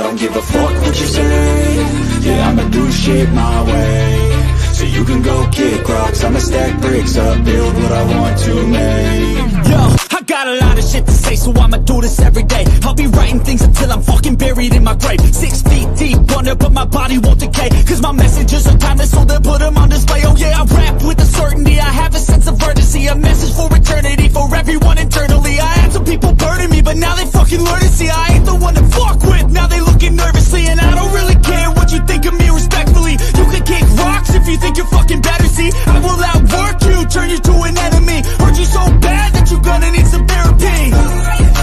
don't give a fuck what you say. Yeah, I'ma do shit my way. So you can go kick rocks, I'ma stack bricks up, build what I want to make. Yo, I got a lot of shit to say, so I'ma do this every day. I'll be writing things until I'm fucking buried in my grave. 6 feet deep under, but my body won't decay. Cause my messages are timeless, so they'll put them on display. Oh yeah, I rap with a certainty, I have a sense of urgency. A message for eternity, for everyone internally. I had some people burning me, but now they fucking learn to see I ain't the one to fuck with, now they looking nervously. And I don't really care what you think of me respectfully. You can kick rocks if you think you're fucking better, see. I will outwork you, turn you to an enemy. Hurt you so bad that you're gonna need some therapy.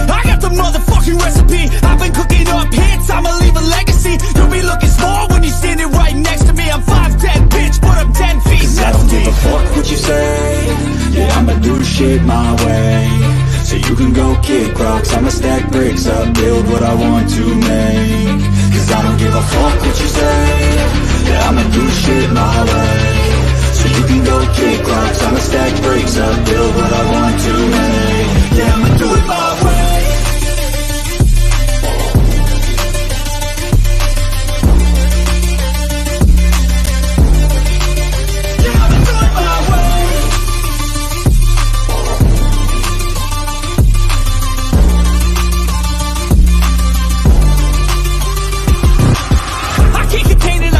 I got the motherfucking recipe. I've been cooking up hits, I'ma leave a legacy. You'll be looking small when you're standing right next to me. I'm 5'10", bitch, but I'm 10 feet. Cause I don't give a fuck what you say. Yeah, I'ma do shit my way. So you can go kick rocks, I'ma stack bricks up, build what I want to make. Cause I don't give a fuck what you say. Yeah, I'ma do shit my way. So you can go kick rocks, I'ma stack bricks up, build what I want to make. Yeah, I'ma do it my way.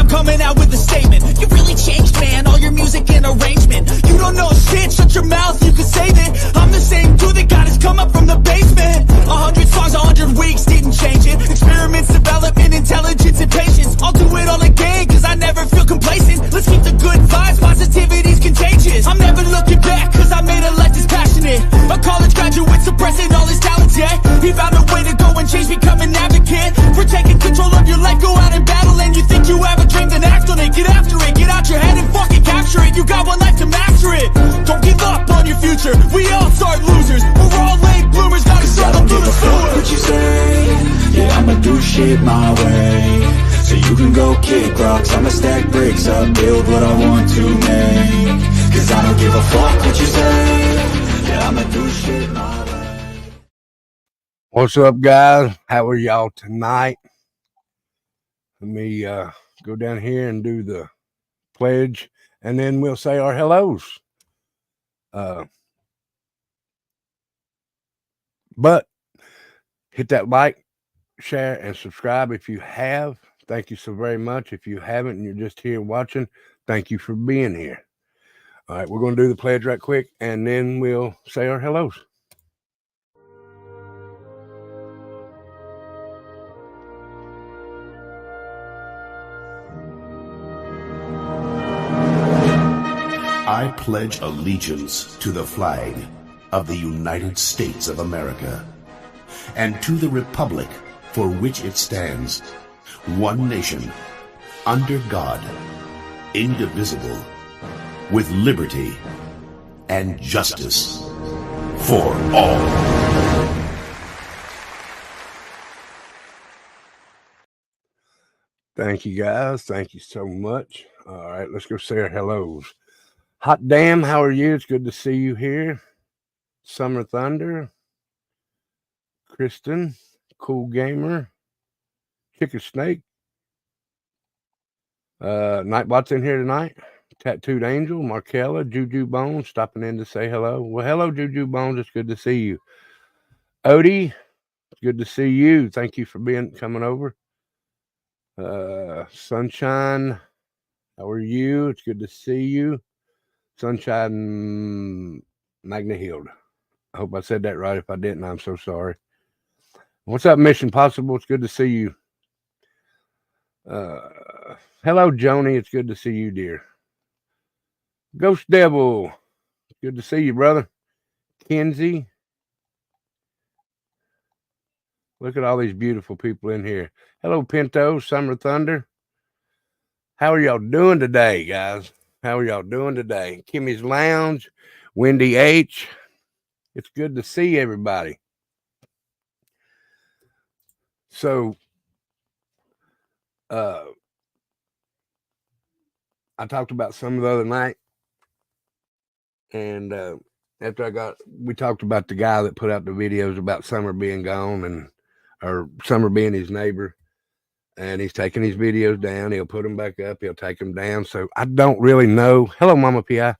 Coming out with a statement. You really changed, man, all your music and arrangement. You don't know shit, shut your mouth, you can save it. I'm the same dude that got his come up from the basement. 100 songs, 100 weeks, didn't change it. Experiments, development, intelligence, and patience. I'll do it all again, cause I never feel complacent. Let's keep the good vibes, positivity's contagious. I'm never looking back, cause I made a life that's passionate. A college graduate suppressing all his talents, yeah. He found a way to go and change, become an advocate. For taking control of your life, go out and battle. And you think you have a dream, then act on it. Get after it, get out your head and fucking capture it. You got one life to master it. Don't give up on your future, we all start losers. We're all late bloomers, gotta struggle through the sewer. What you say, yeah, I'ma do shit my way. So you can go kick rocks, I'ma stack bricks up, build what I want to make. Cause I don't give a fuck what you say. Yeah, I'ma do shit my way. What's up, guys? How are y'all tonight? Let me go down here and do the pledge, and then we'll say our hellos. But hit that like, share, and subscribe if you have. Thank you so very much. If you haven't and you're just here watching, thank you for being here. All right, we're going to do the pledge right quick, and then we'll say our hellos. I pledge allegiance to the flag of the United States of America and to the republic for which it stands, one nation, under God, indivisible, with liberty and justice for all. Thank you, guys. Thank you so much. All right, let's go say our hellos. Hot damn, how are you? It's good to see you here. Summer Thunder, Kristen, Cool Gamer, Chicken Snake, Nightbot's in here tonight. Tattooed Angel, Markella, Juju Bones stopping in to say hello. Well, hello, Juju Bones. It's good to see you. Odie, it's good to see you. Thank you for coming over. Sunshine, how are you? It's good to see you. Sunshine Magnahild. I hope I said that right. If I didn't, I'm so sorry. What's up, Mission Possible? It's good to see you. Hello, Joni. It's good to see you, dear. Ghost Devil. Good to see you, brother. Kenzie. Look at all these beautiful people in here. Hello, Pinto, Summer Thunder. How are y'all doing today, guys? How are y'all doing today? Kimmy's Lounge, Wendy H. It's good to see everybody. So, I talked about some the other night, and after we talked about the guy that put out the videos about Summer being gone or Summer being his neighbor. and he's taking his videos down. He'll put them back up. He'll take them down. So I don't really know. Hello, Mama Pi,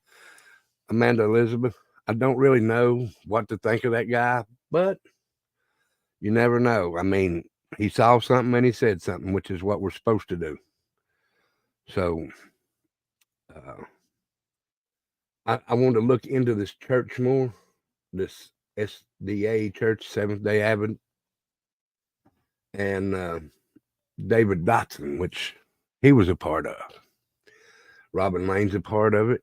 Amanda Elizabeth. I don't really know what to think of that guy, but you never know. I mean, he saw something and he said something, which is what we're supposed to do. So I want to look into this church more, this SDA Church, Seventh Day Adventist, and David Dodson, which he was a part of. Robin Lane's a part of it.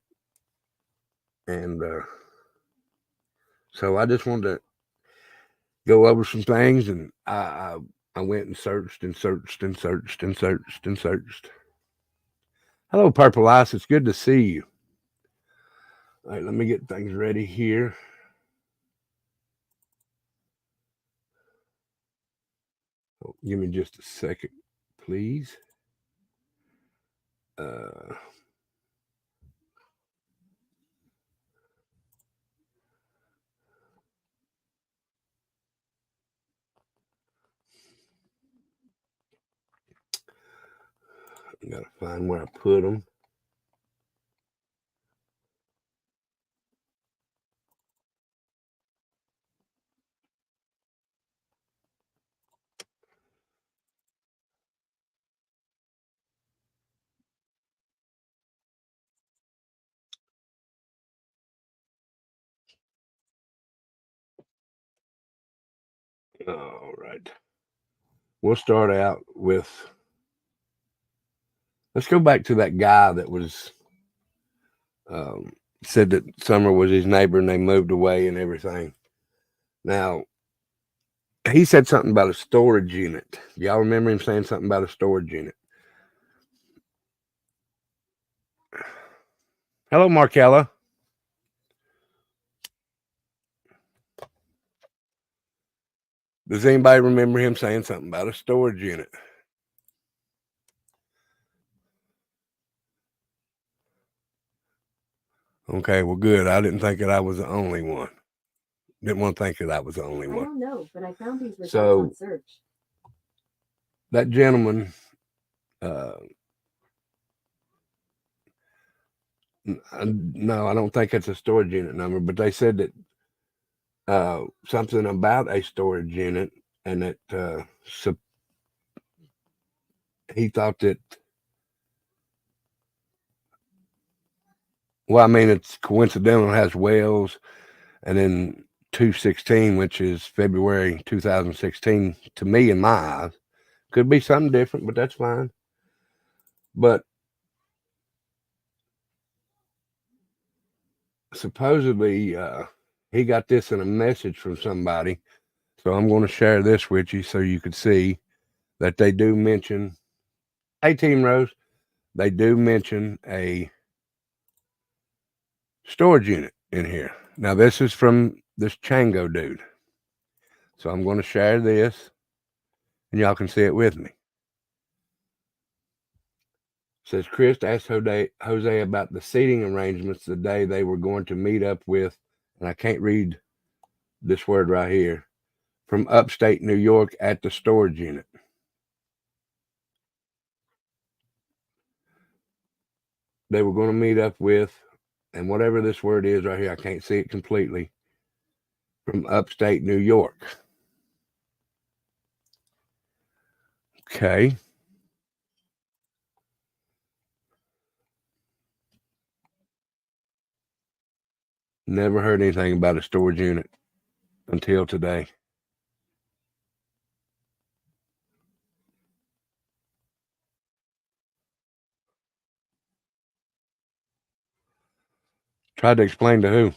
And so I just wanted to go over some things, and I went and searched and searched and searched and searched and searched. Hello, Purple Ice. It's good to see you. All right, let me get things ready here. Oh, give me just a second, please. I'm gotta find where I put them. All right. We'll start out with. Let's go back to that guy that was said that Summer was his neighbor and they moved away and everything. Now, he said something about a storage unit. Y'all remember him saying something about a storage unit? Hello, Markella. Does anybody remember him saying something about a storage unit? Okay, well, good. I didn't think that I was the only one. Didn't want to think that I was the only one. I don't know, but I found these results on search. That gentleman, no, I don't think it's a storage unit number, but they said that something about a storage unit, and that he thought that. Well, I mean, it's coincidental. It has Wales, and then 2/16, which is February 2016. To me, in my eyes, could be something different, but that's fine. But supposedly, he got this in a message from somebody. So I'm going to share this with you so you can see that they do mention. Hey, Team Rose, they do mention a storage unit in here. Now, this is from this Chango dude. So I'm going to share this, and y'all can see it with me. It says, Chris asked Jose about the seating arrangements the day they were going to meet up with, and I can't read this word right here, from upstate New York at the storage unit. They were going to meet up with, and whatever this word is right here, I can't see it completely, from upstate New York. Okay. Never heard anything about a storage unit until today. Tried to explain to who?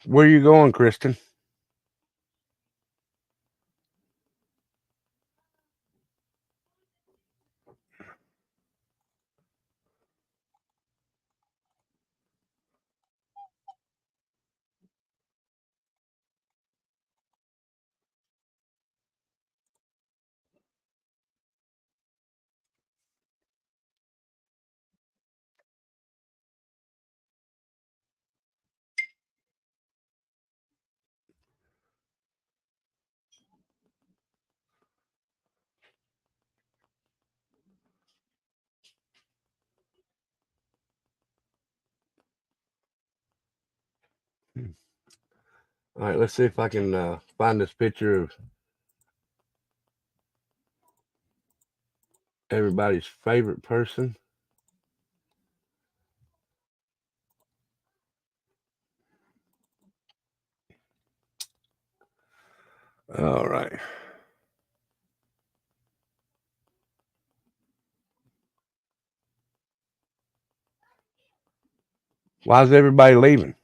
Where are you going, Kristen? All right, let's see if I can find this picture of everybody's favorite person. All right. Why is everybody leaving?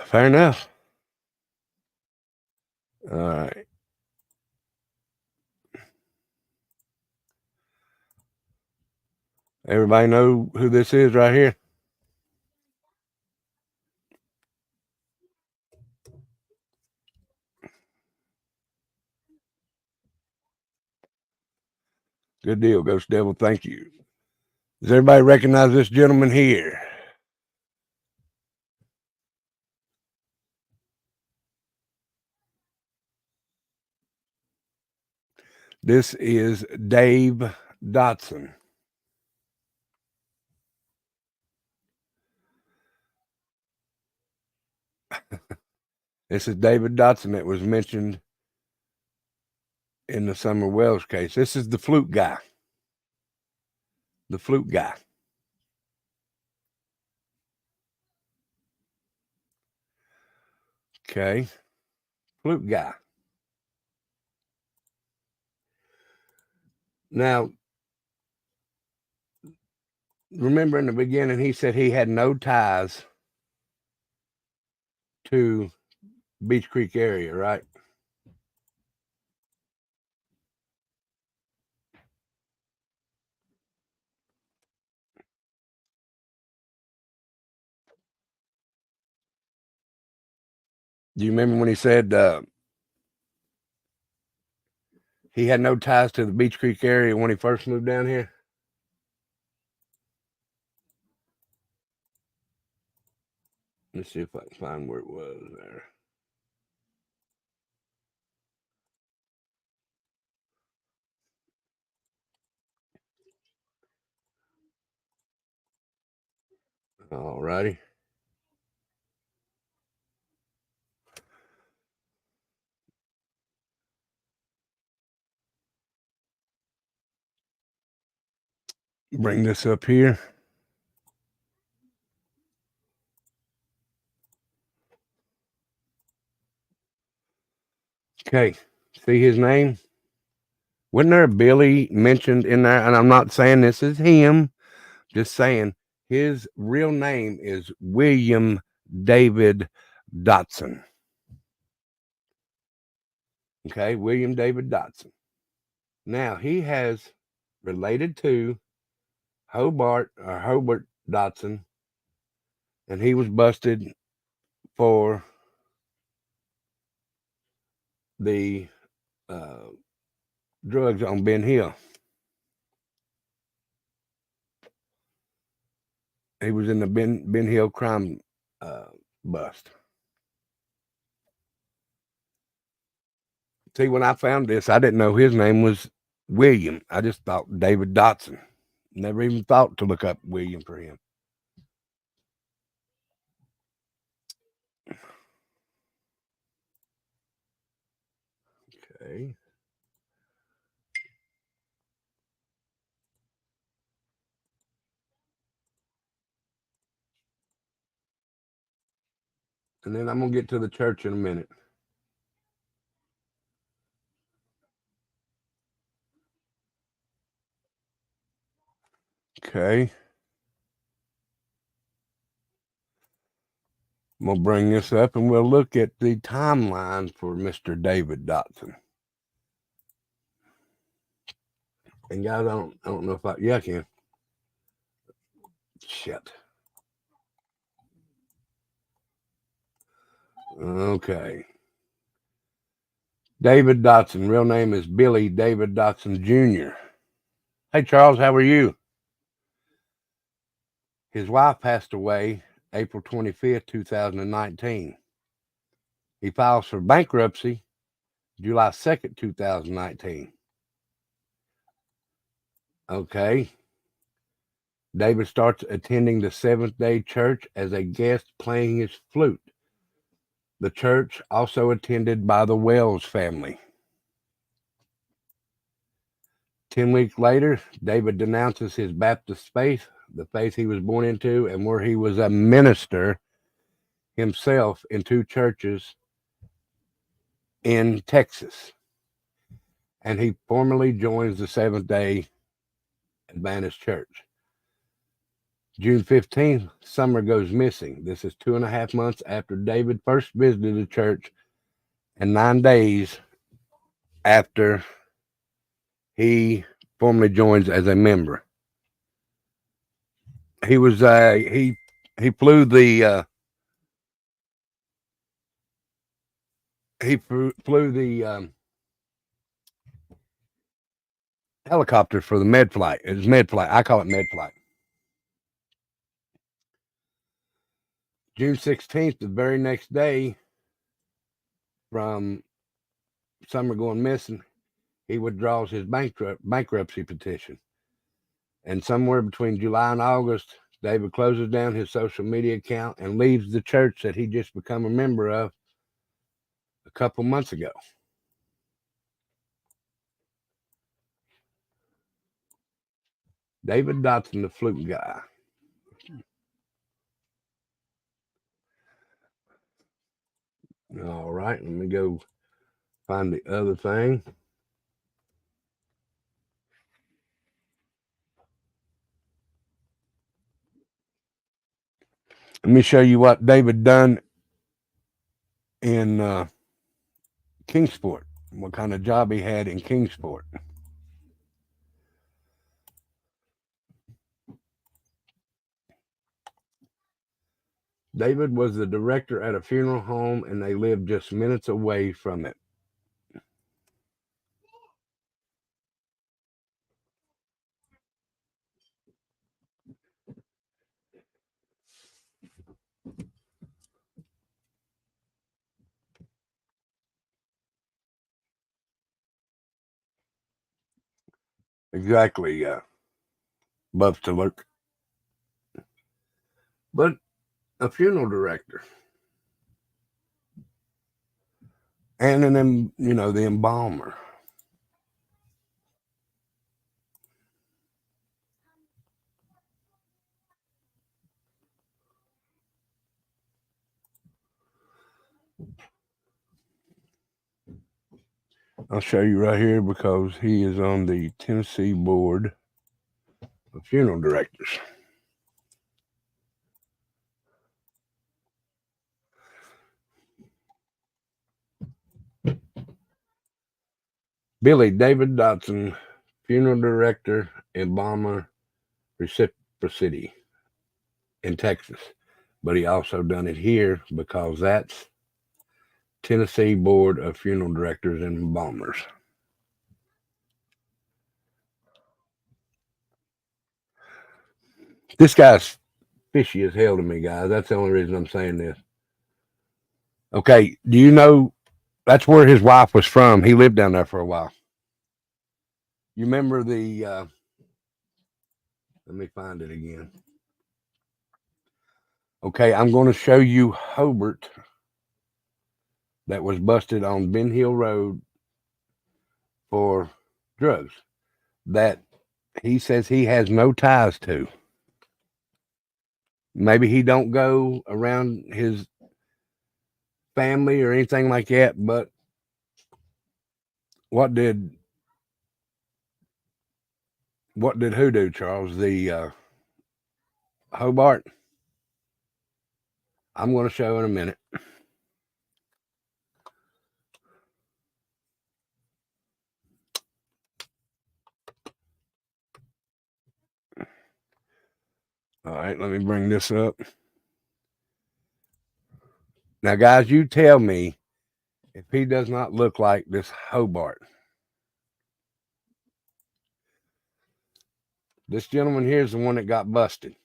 Fair enough. All right. Everybody know who this is right here? Good deal, Ghost Devil. Thank you. Does everybody recognize this gentleman here? This is Dave Dodson. This is David Dodson that was mentioned in the Summer Wells case. This is the flute guy. The flute guy. Okay. Flute guy. Now, remember in the beginning, he said he had no ties to Beach Creek area, right? Do you remember when he said he had no ties to the Beach Creek area when he first moved down here? Let's see if I can find where it was there. All righty. Bring this up here. Okay. See his name? Wasn't there a Billy mentioned in there? And I'm not saying this is him, just saying his real name is William David Dodson. Okay, William David Dodson. Now he has related to Hobart Dodson, and he was busted for the drugs on Ben Hill. He was in the Ben Hill crime bust. See, when I found this, I didn't know his name was William. I just thought David Dodson. Never even thought to look up William for him. Okay. And then I'm going to get to the church in a minute. Okay. I'm going to bring this up and we'll look at the timeline for Mr. David Dodson. And guys, I don't know if I can. Shit. Okay. David Dodson, real name is Billy David Dodson Jr. Hey, Charles, how are you? His wife passed away April 25th, 2019. He files for bankruptcy July 2nd, 2019. Okay. David starts attending the Seventh-day Church as a guest playing his flute. The church also attended by the Wells family. 10 weeks later, David denounces his Baptist faith, the faith he was born into, and where he was a minister himself in 2 churches in Texas. And he formally joins the Seventh-day Adventist Church. June 15th, Summer goes missing. This is 2.5 months after David first visited the church and 9 days after he formally joins as a member. He was he flew the helicopter for the med flight. It was med flight. I call it med flight. June 16th, the very next day from Summer going missing, he withdraws his bankruptcy petition. And somewhere between July and August, David closes down his social media account and leaves the church that he just become a member of a couple months ago. David Dodson, the flute guy. All right, let me go find the other thing. Let me show you what David done in Kingsport, what kind of job he had in Kingsport. David was the director at a funeral home, and they lived just minutes away from it. Exactly, Buff to look. But a funeral director. And then, the embalmer. I'll show you right here because he is on the Tennessee Board of Funeral Directors. Billy David Dodson, funeral director, embalmer, reciprocity in Texas. But he also done it here because that's Tennessee Board of Funeral Directors and Embalmers. This guy's fishy as hell to me, guys. That's the only reason I'm saying this. Okay, do you know that's where his wife was from? He lived down there for a while. You remember the, let me find it again. Okay, I'm going to show you Hobart that was busted on Ben Hill Road for drugs that he says he has no ties to. Maybe he don't go around his family or anything like that, but what did who do, Charles? The Hobart? I'm going to show in a minute. All right, let me bring this up. Now, guys, you tell me if he does not look like this Hobart. This gentleman here is the one that got busted.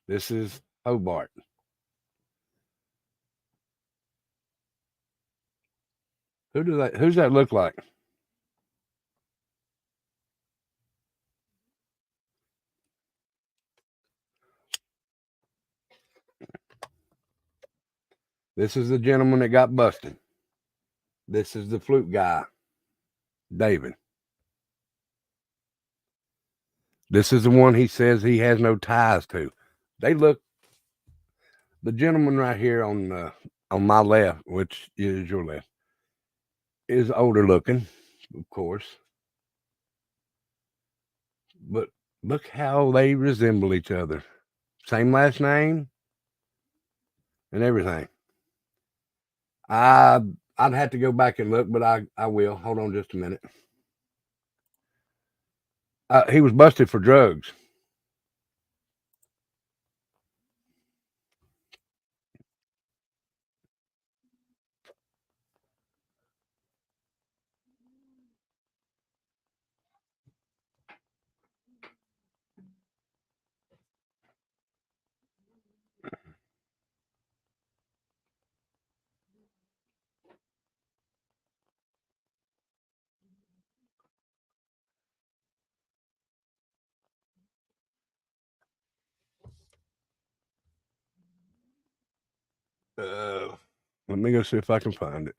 This is Hobart. Who's that look like? This is the gentleman that got busted. This is the flute guy, David. This is the one he says he has no ties to. They look, the gentleman right here on my left, which is your left, is older looking, of course. But look how they resemble each other. Same last name and everything. I'd have to go back and look, but I will. Hold on just a minute. He was busted for drugs. Let me go see if I can find it.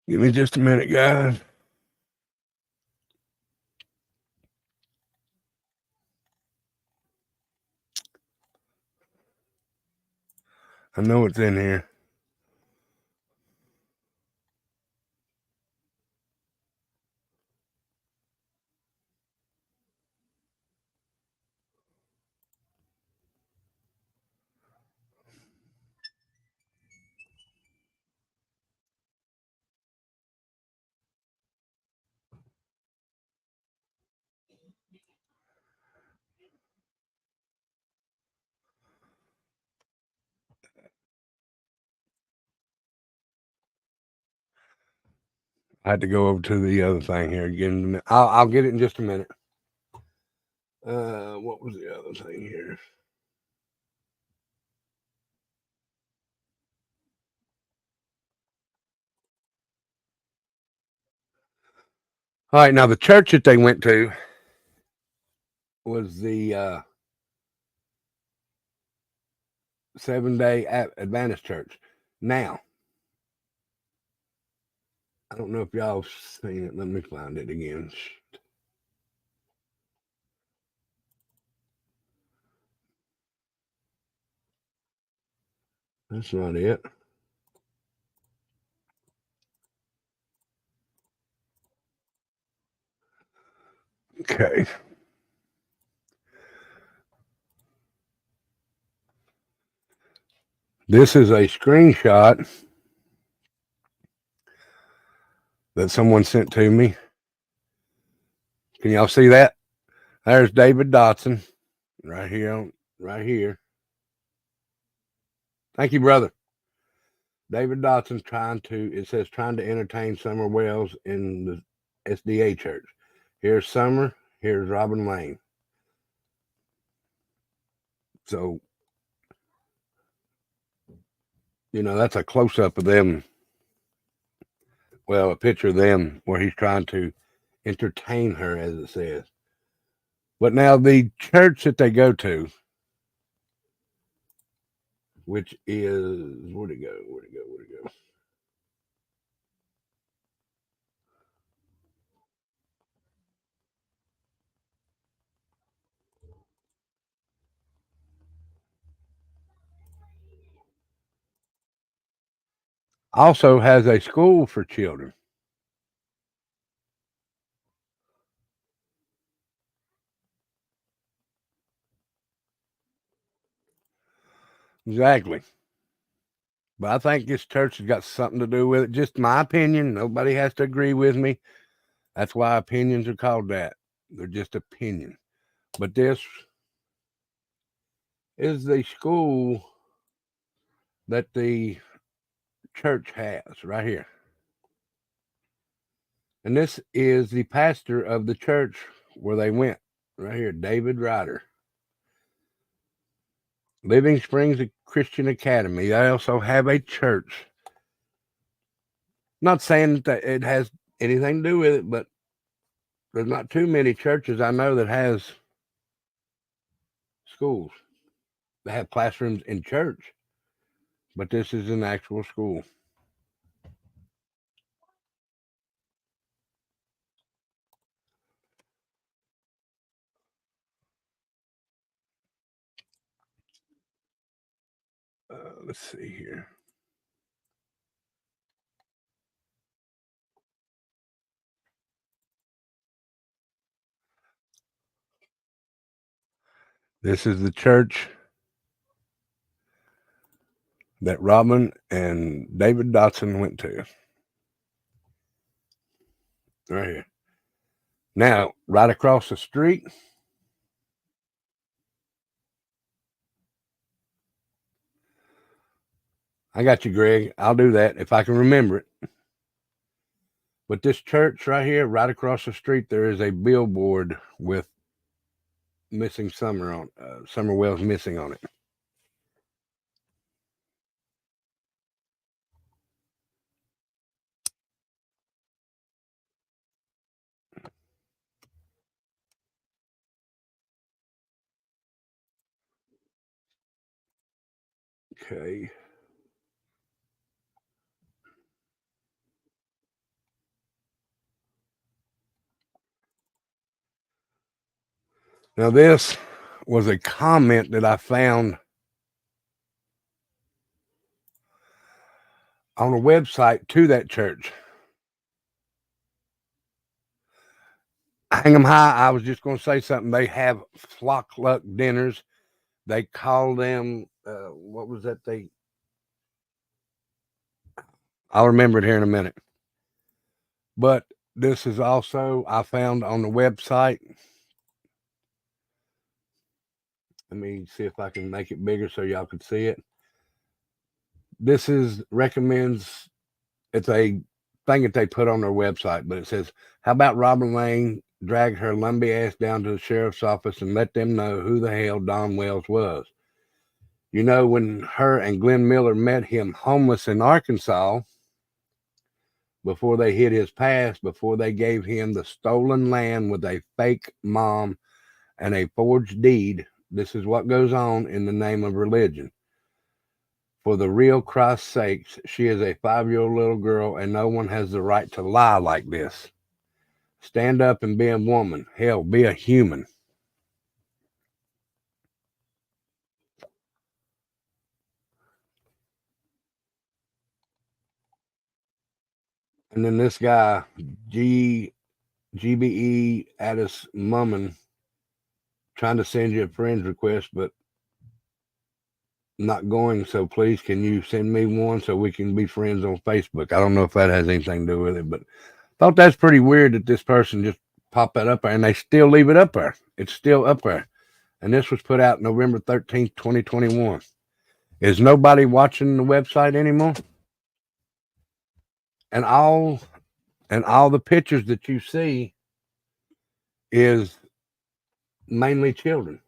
Give me just a minute, guys. I know it's in here. I had to go over to the other thing here again. I'll get it in just a minute. What was the other thing here? All right, now the church that they went to was the Seventh-day Adventist Church. Now, I don't know if y'all seen it. Let me find it again. That's not it. Okay. This is a screenshot that someone sent to me. Can y'all see that? There's David Dodson right here. Right here. Thank you, brother. David Dodson's it says trying to entertain Summer Wells in the SDA church. Here's Summer. Here's Robin Lane. So, that's a close up of them. Well, a picture of them where he's trying to entertain her, as it says. But now the church that they go to, which is, where'd it go? also has a school for children. Exactly. But I think this church has got something to do with it. Just my opinion. Nobody has to agree with me. That's why opinions are called that. They're just opinion. But this is the school that the church has right here. And this is the pastor of the church where they went right here, David Ryder. Living Springs Christian Academy. They also have a church. Not saying that it has anything to do with it, but there's not too many churches I know that has schools. They have classrooms in church, but this is an actual school. Let's see here. This is the church that Robin and David Dodson went to. Right here. Now, right across the street, I got you, Greg. I'll do that if I can remember it. But this church right here, right across the street, there is a billboard with missing Summer on Summer Wells missing on it. Okay. Now, this was a comment that I found on a website to that church. Hang 'em high. I was just going to say something. They have flock luck dinners. They call them, what was that? I'll remember it here in a minute. But this is also, I found on the website. Let me see if I can make it bigger so y'all can see it. This is recommends, it's a thing that they put on their website, but it says, how about Robin Lane drag her lumpy ass down to the sheriff's office and let them know who the hell Don Wells was? You know, when her and Glenn Miller met him homeless in Arkansas, before they hid his past, before they gave him the stolen land with a fake mom and a forged deed, this is what goes on in the name of religion. For the real Christ's sakes, she is a 5-year-old little girl, and no one has the right to lie like this. Stand up and be a woman. Hell, be a human. And then this guy, GBE Addis Mumman, trying to send you a friend's request, but not going. So please, can you send me one so we can be friends on Facebook? I don't know if that has anything to do with it, but thought that's pretty weird that this person just popped that up there and they still leave it up there. It's still up there. And this was put out November 13th, 2021. Is nobody watching the website anymore? And all the pictures that you see is mainly children.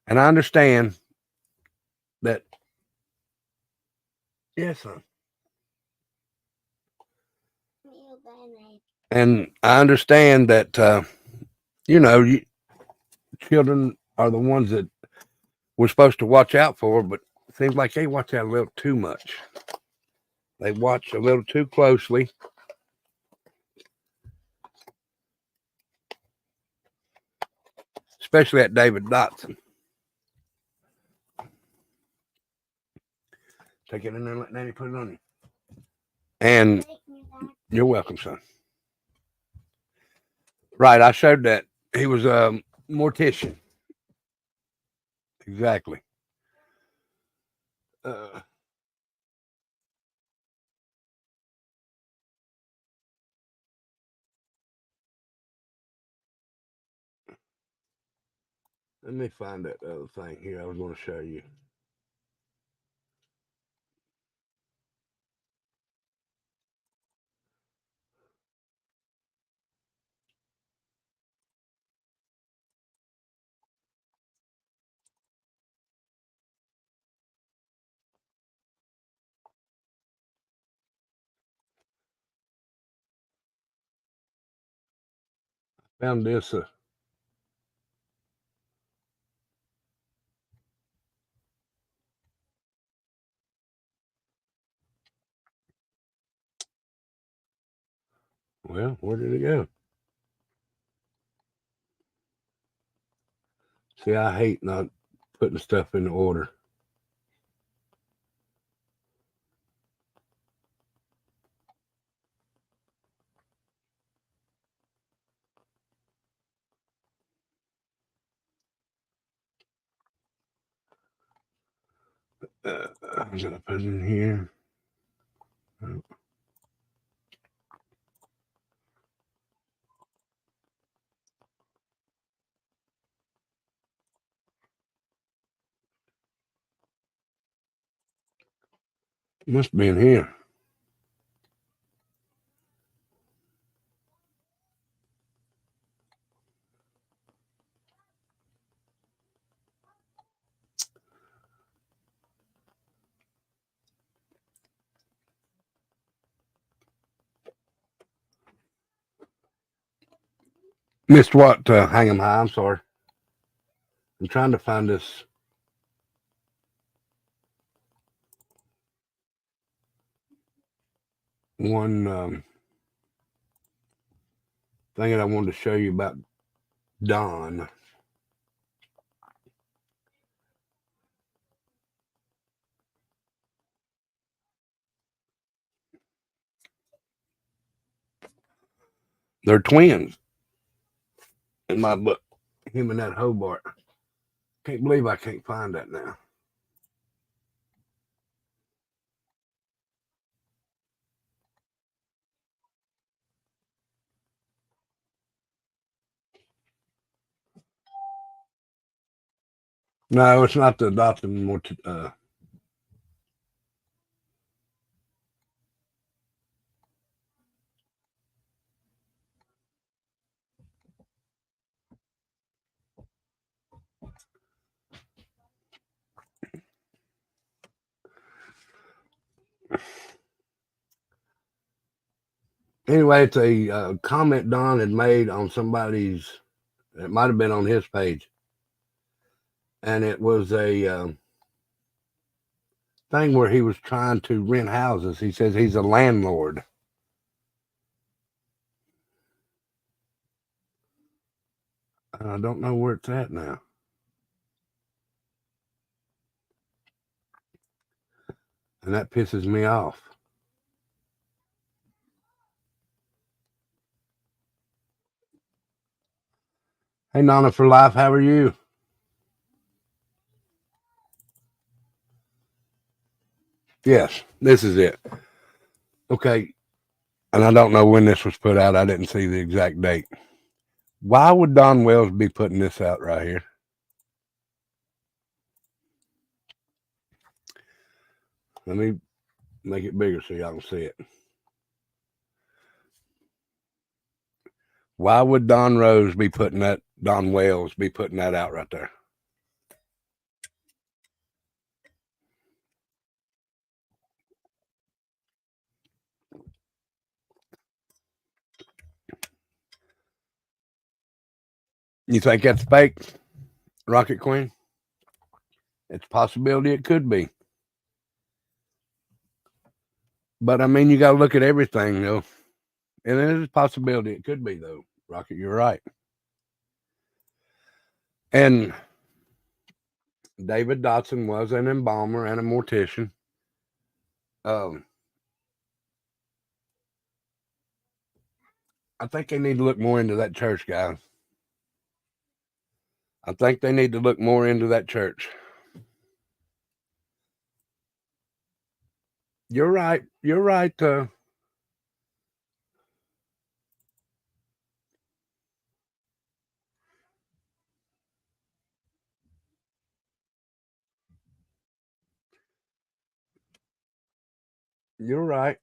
And I understand that, yes, son. And I understand that, children are the ones that we're supposed to watch out for, but it seems like they watch out a little too much. They watch a little too closely. Especially at David Dodson. Take it in there and let Nanny put it on you. And you're welcome, son. Right, I showed that. He was a mortician. Exactly. Let me find that other thing here I was going to show you. Found this. Well, where did it go? See, I hate not putting stuff in order. I'm going to put it in here. Must be in here. Missed what? Hang 'em high. I'm sorry. I'm trying to find this. One thing that I wanted to show you about Don. They're twins in my book. Him and that Hobart. Can't believe I can't find that now. No, it's not the Dodson. Anyway, it's a comment Don had made on somebody's. It might have been on his page, and it was a thing where he was trying to rent houses. He says he's a landlord. I don't know where it's at now. And that pisses me off. Hey, Nana for Life, how are you? Yes, this is it. Okay, and I don't know when this was put out. I didn't see the exact date. Why would Don Wells be putting this out right here? Let me make it bigger so y'all can see it. Why would Don Wells be putting that out right there? You think that's fake, Rocket Queen? It's a possibility it could be. But I mean, you got to look at everything, though. And there's a possibility it could be, though. Rocket, you're right. And David Dodson was an embalmer and a mortician. I think they need to look more into that church, guys. I think they need to look more into that church. You're right. You're right. You're right.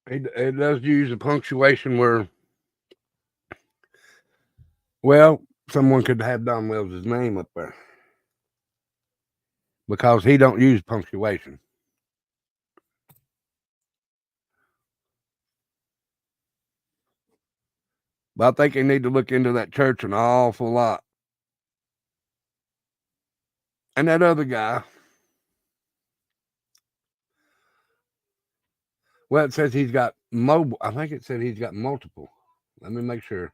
It does use a punctuation where, well, someone could have Don Wells' name up there because he don't use punctuation. But I think they need to look into that church an awful lot. And that other guy, well, it says he's got mobile. I think it said he's got multiple. Let me make sure.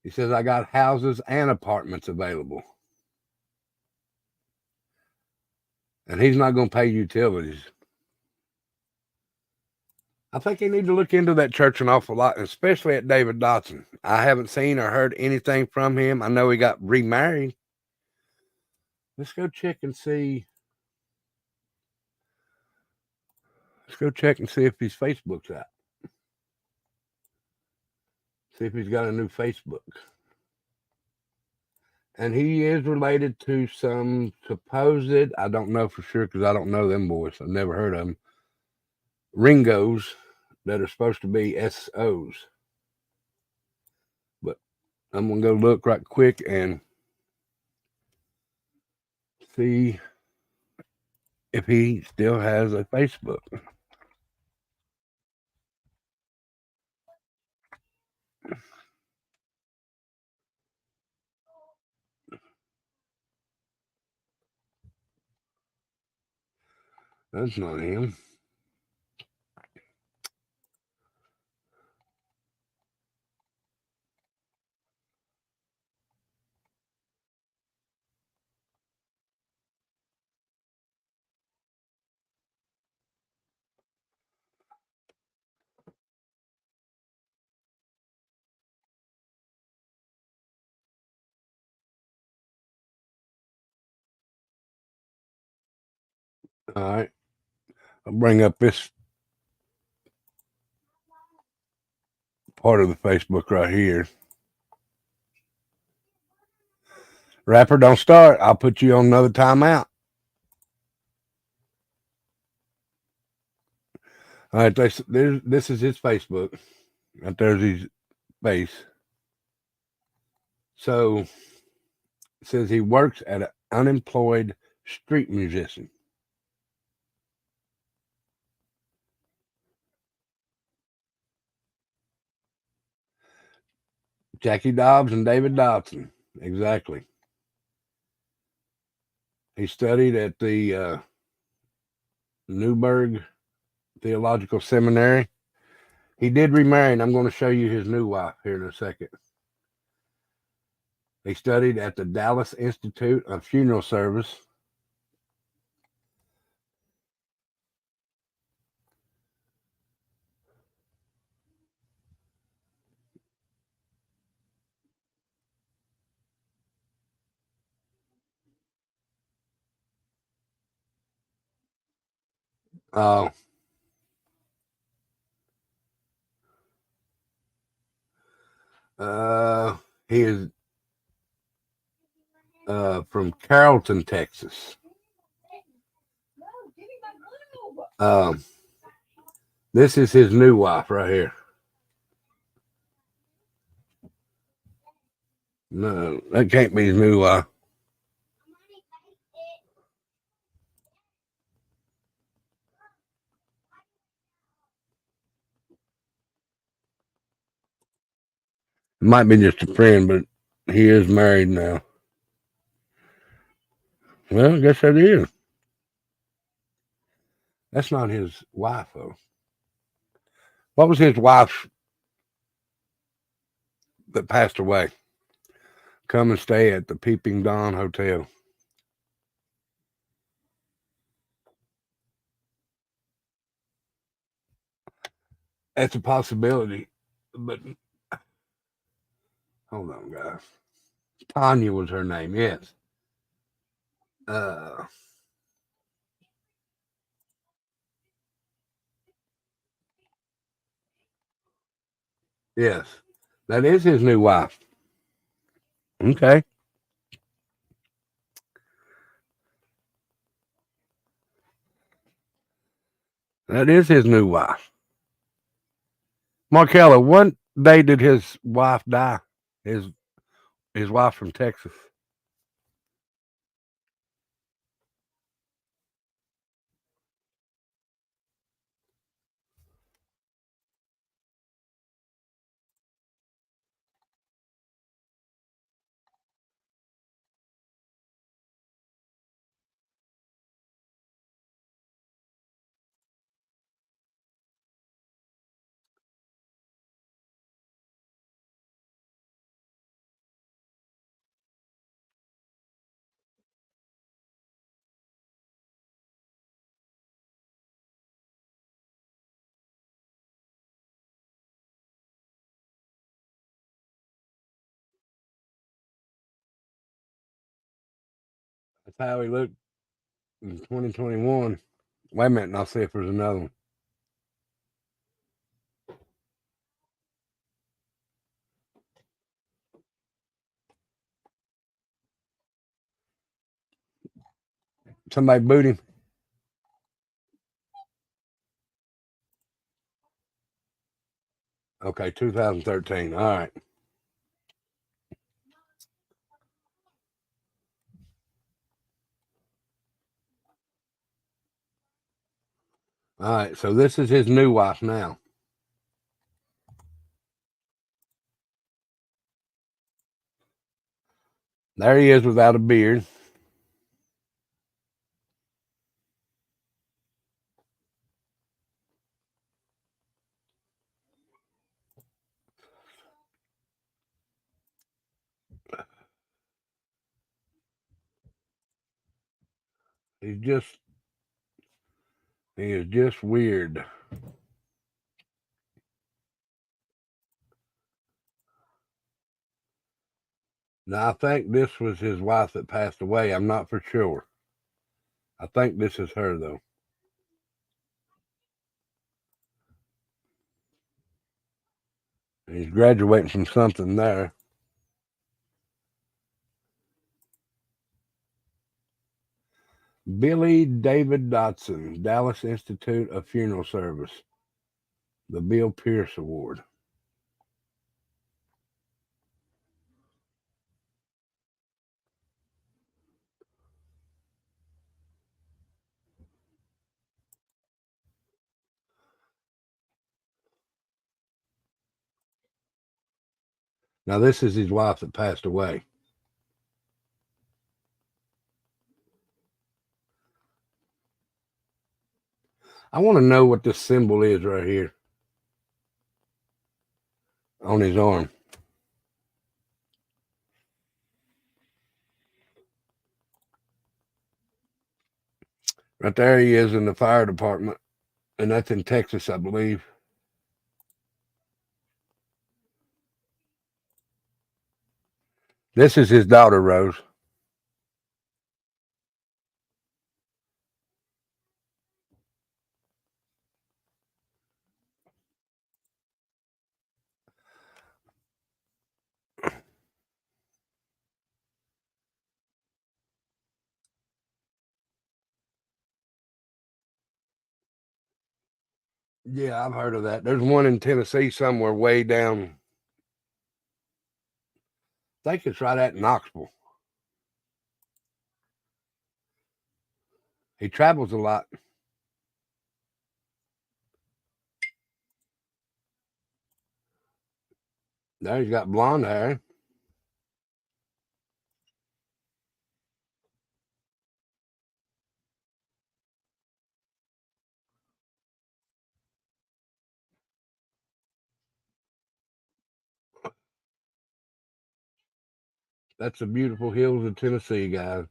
He says, I got houses and apartments available. And he's not going to pay utilities. I think they need to look into that church an awful lot, especially at David Dodson. I haven't seen or heard anything from him. I know he got remarried. Let's go check and see. Let's go check and see if his Facebook's out. See if he's got a new Facebook. And he is related to some supposed, I don't know for sure because I don't know them boys. I've never heard of them. Ringos that are supposed to be SOs. But I'm going to go look right quick and see if he still has a Facebook. That's not him. All right. I'll bring up this part of the Facebook right here. Rapper, don't start. I'll put you on another timeout. All right, this is his Facebook. Right there's his face. So it says he works at an unemployed street musician. Jackie Dobbs and David Dodson. Exactly. He studied at the Newburgh Theological Seminary. He did remarry, and I'm going to show you his new wife here in a second. He studied at the Dallas Institute of Funeral Service. Uh, he is from Carrollton, Texas. This is his new wife right here. No, that can't be his new wife. It might be just a friend, but he is married now. Well, I guess that is. That's not his wife, though. What was his wife that passed away? Come and stay at the Peeping Dawn Hotel. That's a possibility. But hold on, guys. Tanya was her name, yes. Yes. That is his new wife. Okay. That is his new wife. Markella, what day did his wife die? His wife from Texas. That's how he looked in 2021. Wait a minute, and I'll see if there's another one. Somebody boot him. Okay, 2013. All right. All right. So this is his new wife now. There he is without a beard. He is just weird. Now I think this was his wife that passed away. I'm not for sure. I think this is her though. He's graduating from something there. Billy David Dodson, Dallas Institute of Funeral Service, the Bill Pierce Award. Now this is his wife that passed away. I want to know what this symbol is right here on his arm. Right there he is in the fire department, and that's in Texas, I believe. This is his daughter, Rose. Yeah, I've heard of that. There's one in Tennessee somewhere way down. I think it's right at Knoxville. He travels a lot. There he's got blonde hair. That's the beautiful hills of Tennessee, guys.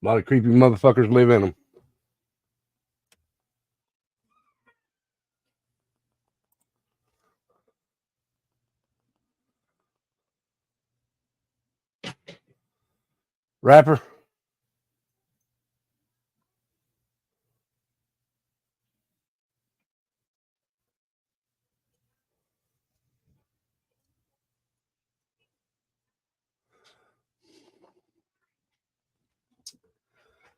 A lot of creepy motherfuckers live in them. Rapper.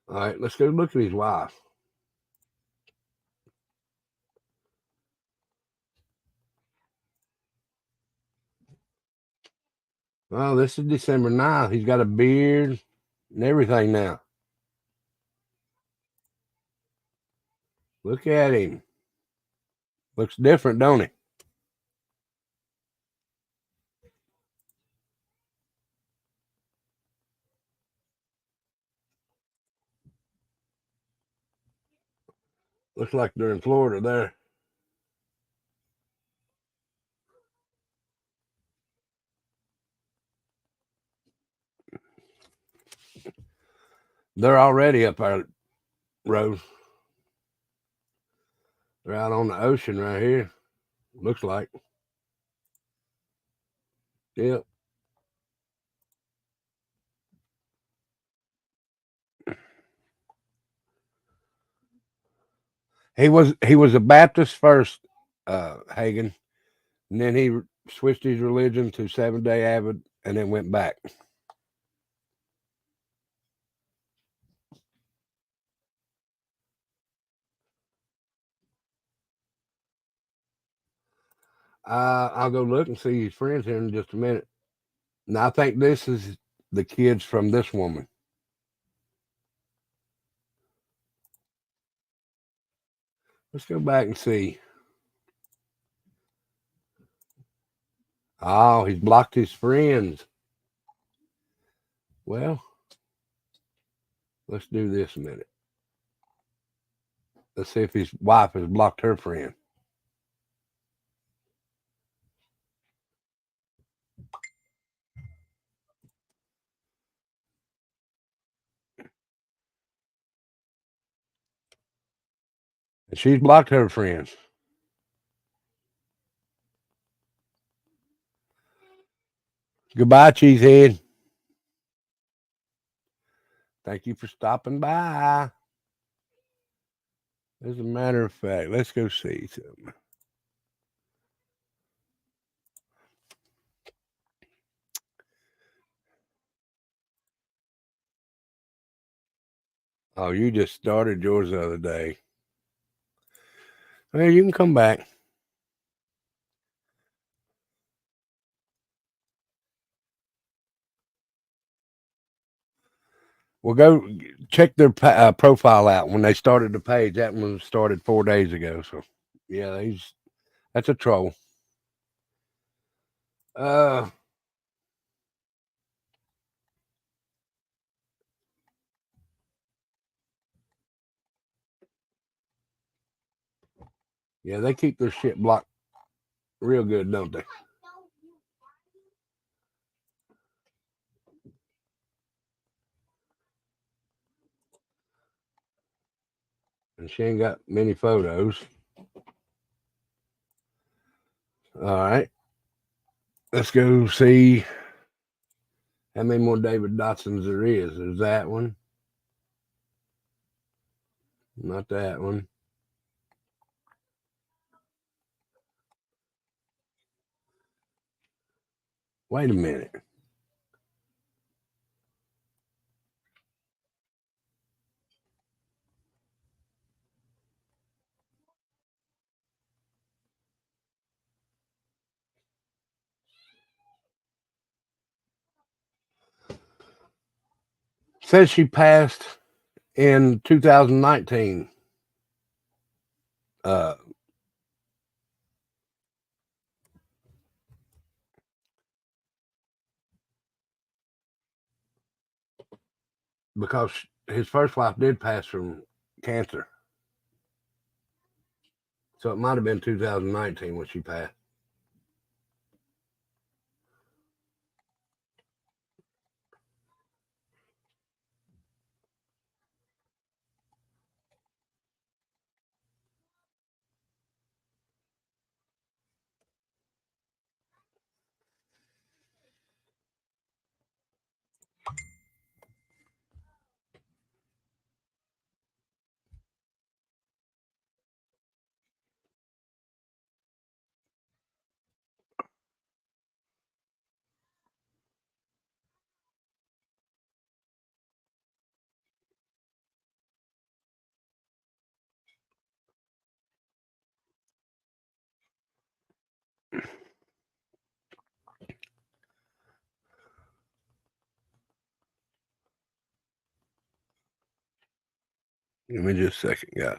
All right, let's go look at his wife. Oh, this is December 9th. He's got a beard and everything now. Look at him. Looks different, don't he? Looks like they're in Florida there. They're already up our road. They're out on the ocean right here. Looks like. Yep. He was a Baptist first, Hagen, and then he switched his religion to Seventh-day Advent, and then went back. I'll go look and see his friends here in just a minute. Now I think this is the kids from this woman. Let's go back and see. Oh, he's blocked his friends. Well, let's do this a minute. Let's see if his wife has blocked her friend. And she's blocked her friends. Goodbye, Cheesehead. Thank you for stopping by. As a matter of fact, let's go see something. Oh, you just started yours the other day. Well, you can come back. Well, go check their profile out when they started the page. That one started 4 days ago. So, yeah, that's a troll. Yeah, they keep their shit blocked real good, don't they? And she ain't got many photos. All right. Let's go see how many more David Dotsons there is. There's that one. Not that one. Wait a minute. Says she passed in 2019. Because his first wife did pass from cancer. So it might have been 2019 when she passed. Give me just a second, guys.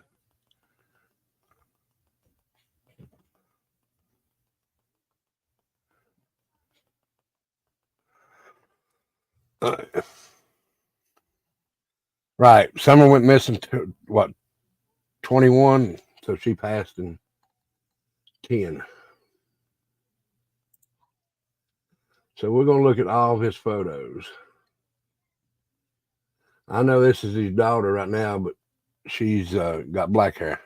All right. Right. Summer went missing to what, 21? So she passed in 10. So we're going to look at all of his photos. I know this is his daughter right now, but she's got black hair.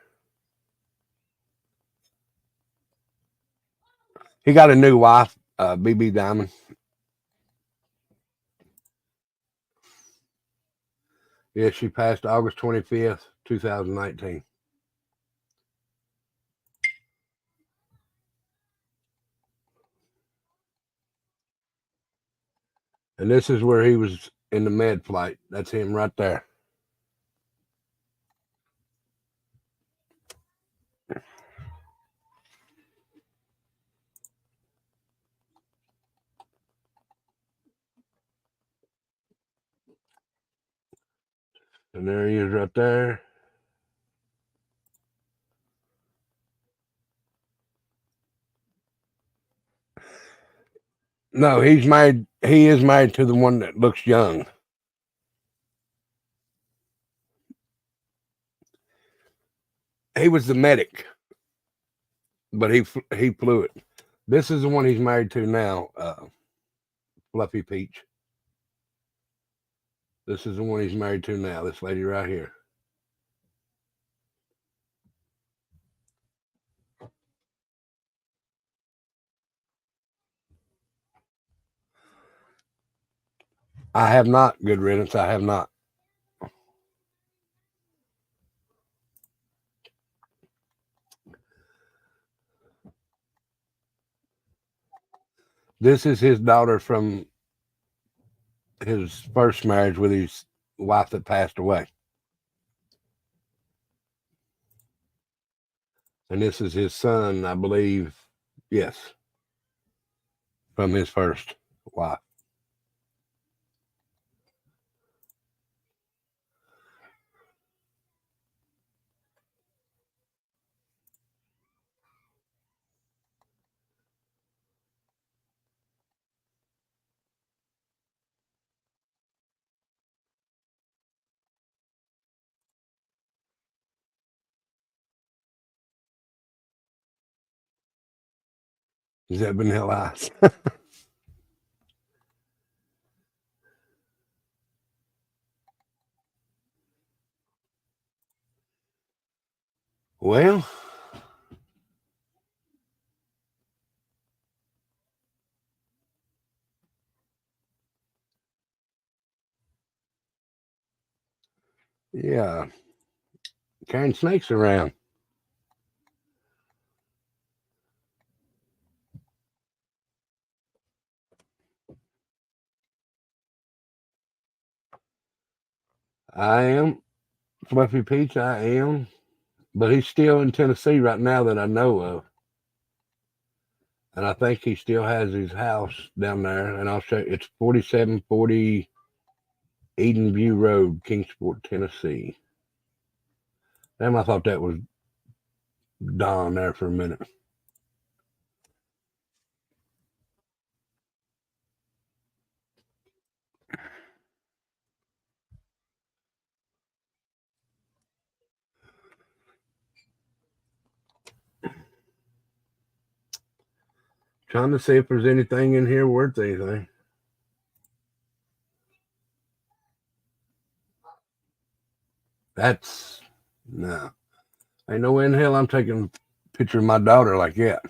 He got a new wife, BB Diamond. Yeah, she passed August 25th, 2019. And this is where he was in the med flight. That's him right there. And there he is right there. No, he's married. He is married to the one that looks young. He was the medic, but he flew it. This is the one he's married to now, Fluffy Peach. This is the one he's married to now, this lady right here. I have not, good riddance. I have not. This is his daughter from his first marriage with his wife that passed away. And this is his son, I believe. Yes. From his first wife. Zeb and Hill Eyes. Well, yeah. Carrying snakes around. I am. Fluffy Peach, I am. But he's still in Tennessee right now that I know of. And I think he still has his house down there. And I'll show you. It's 4740 Eden View Road, Kingsport, Tennessee. Damn, I thought that was Don there for a minute. Trying to see if there's anything in here worth anything. That's no. Ain't no way in hell I'm taking a picture of my daughter like that.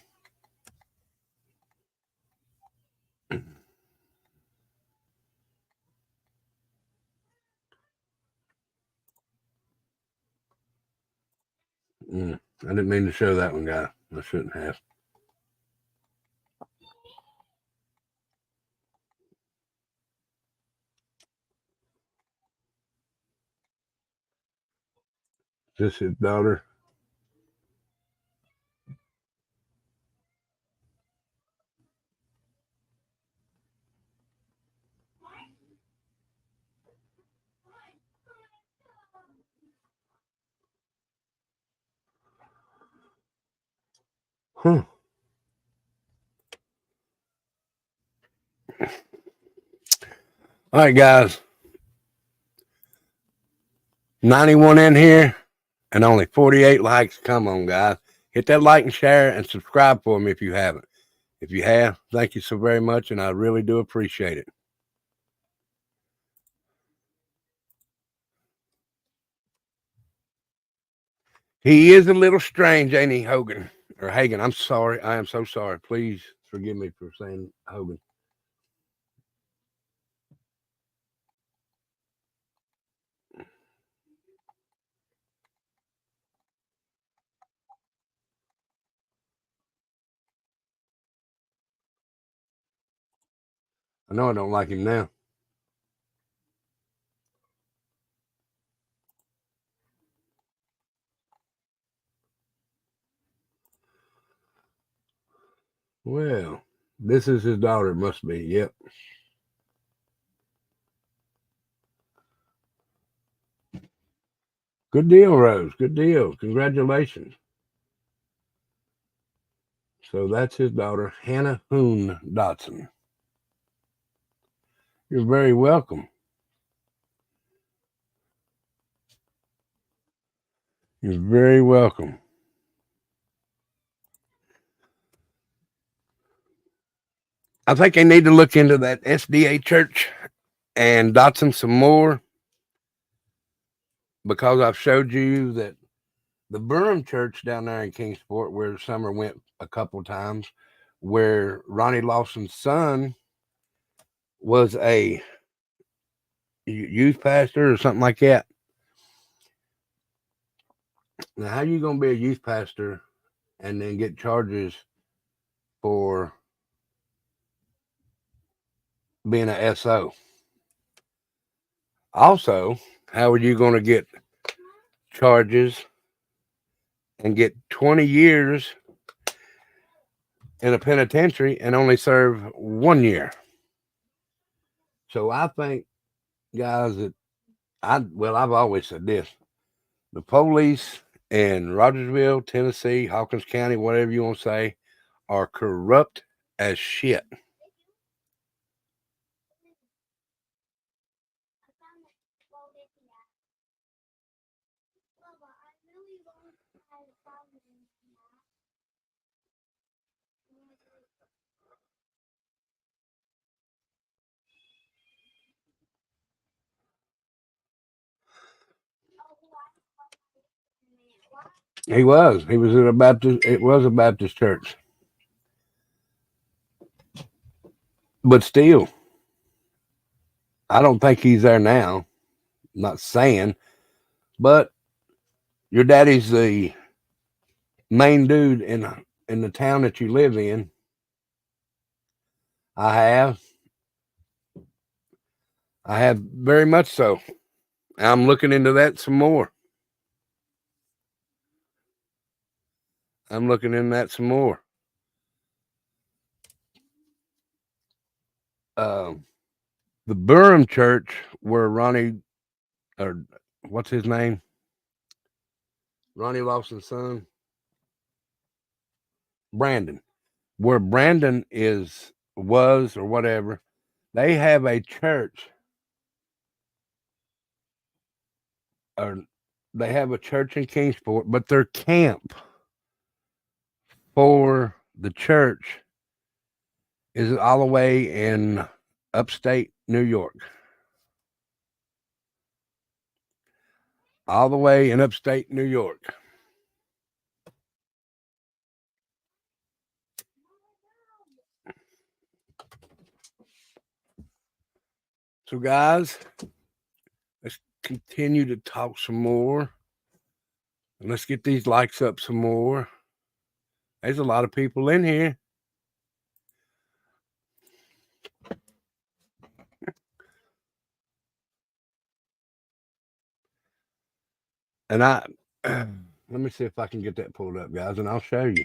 I didn't mean to show that one, guy. I shouldn't have. This his daughter. All right, guys. 91 in here and only 48 likes. Come on, guys. Hit that like and share and subscribe for me if you haven't. If you have, thank you so very much, and I really do appreciate it. He is a little strange, ain't he, Hogan? Or Hagen. I'm sorry. I am so sorry. Please forgive me for saying Hogan. I know I don't like him now. Well, this is his daughter, must be. Yep. Good deal, Rose. Good deal. Congratulations. So that's his daughter, Hannah Hoon Dodson. You're very welcome. You're very welcome. I think they need to look into that SDA church and Dodson some more, because I've showed you that the Burham Church down there in Kingsport, where Summer went a couple times, where Ronnie Lawson's son was a youth pastor or something like that. Now, how are you going to be a youth pastor and then get charges for being an SO? Also, how are you going to get charges and get 20 years in a penitentiary and only serve 1 year? So I think, guys, that I've always said this: the police in Rogersville, Tennessee, Hawkins County, whatever you want to say, are corrupt as shit. He was at a Baptist. It was a Baptist church, but still, I don't think he's there now. I'm not saying, but your daddy's the main dude in the town that you live in. I have very much so. I'm looking into that some more. I'm looking into that some more. The Burham Church, where Ronnie, or what's his name? Ronnie Lawson's son, Brandon. Where Brandon was or whatever, they have a church, or they have a church in Kingsport, but their camp for the church is all the way in upstate New York. All the way in upstate New York. So, guys, let's continue to talk some more. And let's get these likes up some more. There's a lot of people in here. And let me see if I can get that pulled up, guys, and I'll show you.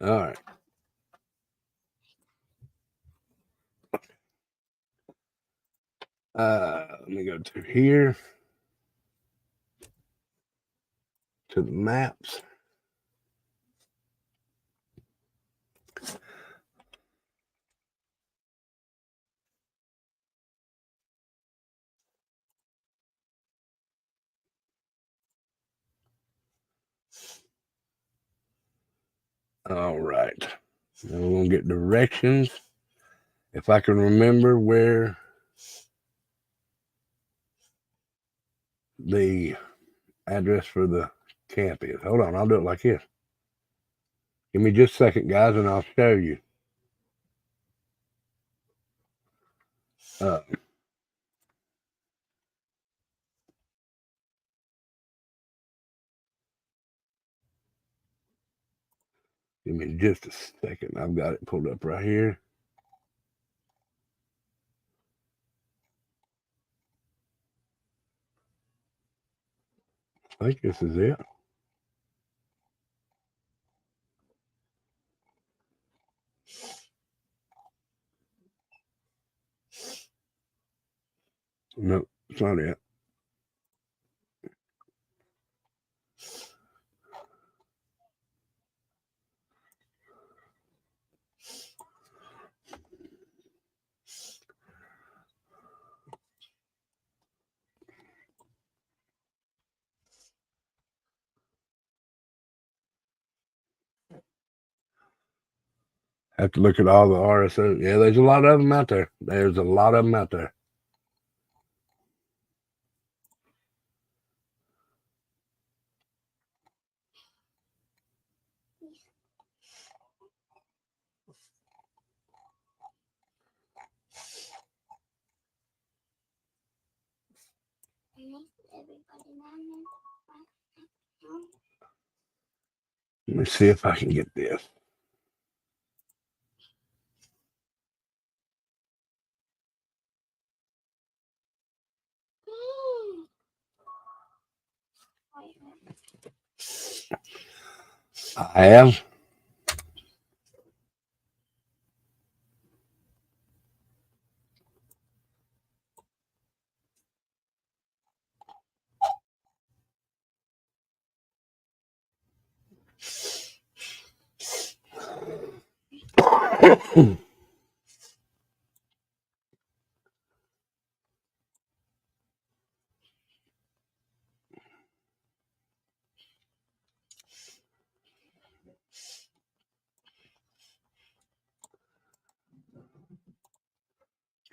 All right. Let me go to here, to the maps. All right. Now we're going to get directions. If I can remember where the address for the camp is. Hold on. I'll do it like this. Give me just a second, guys, and I'll show you. Give me just a second. I've got it pulled up right here. I think this is it. No, it's not it. Have to look at all the RSO. Yeah, there's a lot of them out there. There's a lot of them out there. Let me see if I can get this. I have.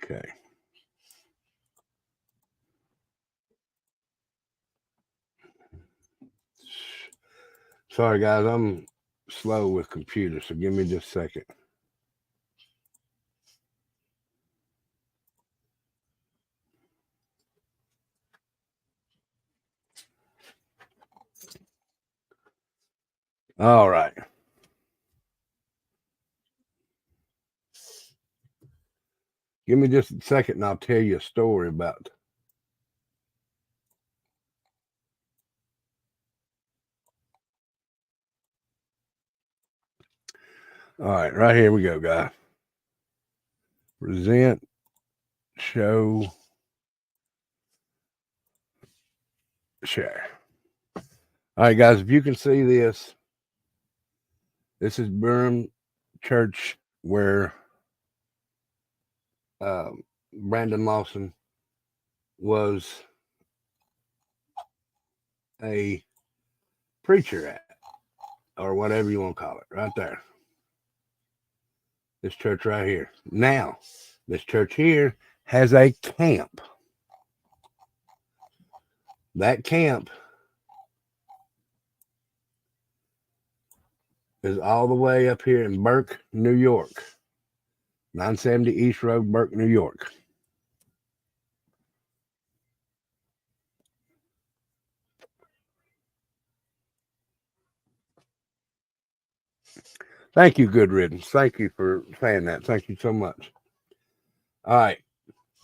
Okay. Sorry, guys. I'm slow with computers, so give me just a second. All right. Give me just a second and I'll tell you a story about. All right, right here we go, guys. Present, show, share. All right, guys, if you can see this, this is Burham Church where Brandon Lawson was a preacher at, or whatever you want to call it, right there. This church right here. Now, this church here has a camp. That camp is all the way up here in Burke, New York. 970 East Road, Burke, New York. Thank you, Good Riddance. Thank you for saying that. Thank you so much. All right.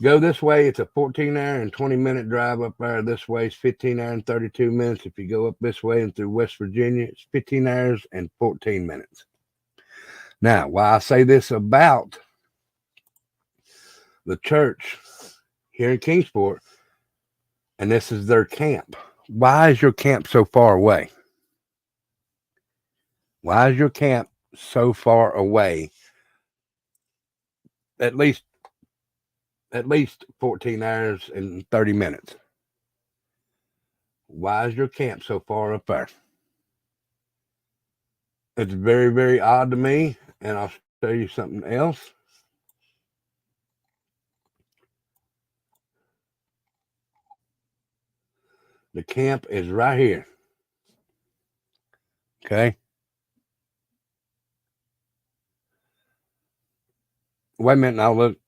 Go this way. It's a 14-hour and 20-minute drive up there. This way is 15 hours and 32 minutes. If you go up this way and through West Virginia, it's 15 hours and 14 minutes. Now, why I say this about the church here in Kingsport, and this is their camp. Why is your camp so far away? Why is your camp so far away? At least 14 hours and 30 minutes. Why is your camp so far up there? It's very, very odd to me, and I'll show you something else. The camp is right here. Okay. Wait a minute, I'll look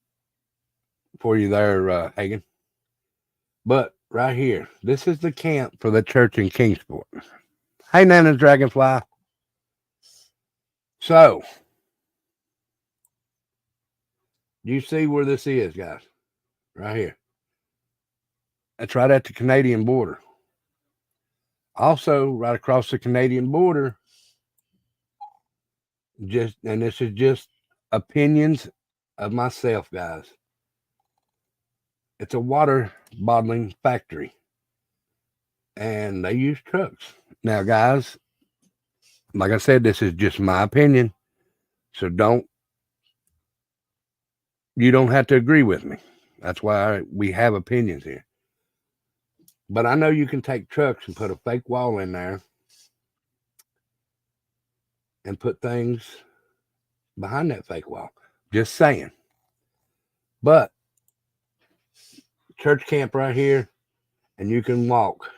for you there, Hagen. But right here, this is the camp for the church in Kingsport. Hey, Nana Dragonfly. So, you see where this is, guys? Right here. That's right at the Canadian border. Also, right across the Canadian border, and this is just opinions of myself, guys. It's a water bottling factory, and they use trucks. Now, guys, like I said, this is just my opinion, so you don't have to agree with me. That's why we have opinions here. But I know you can take trucks and put a fake wall in there and put things behind that fake wall. Just saying. But church camp right here, and you can walk.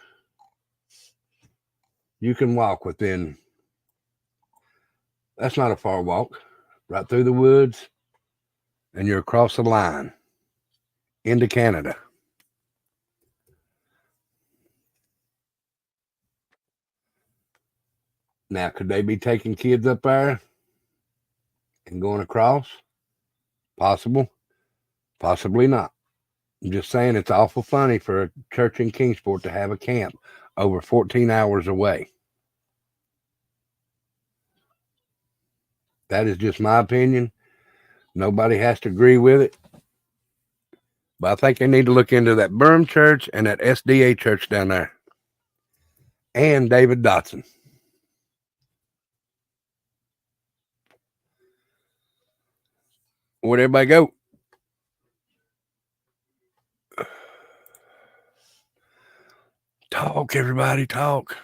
You can walk within, that's not a far walk, right through the woods, and you're across the line into Canada. Now, could they be taking kids up there and going across? Possible. Possibly not. I'm just saying it's awful funny for a church in Kingsport to have a camp over 14 hours away. That is just my opinion. Nobody has to agree with it. But I think they need to look into that Burm church and that SDA church down there. And David Dodson. Where'd everybody go? Talk, everybody, talk.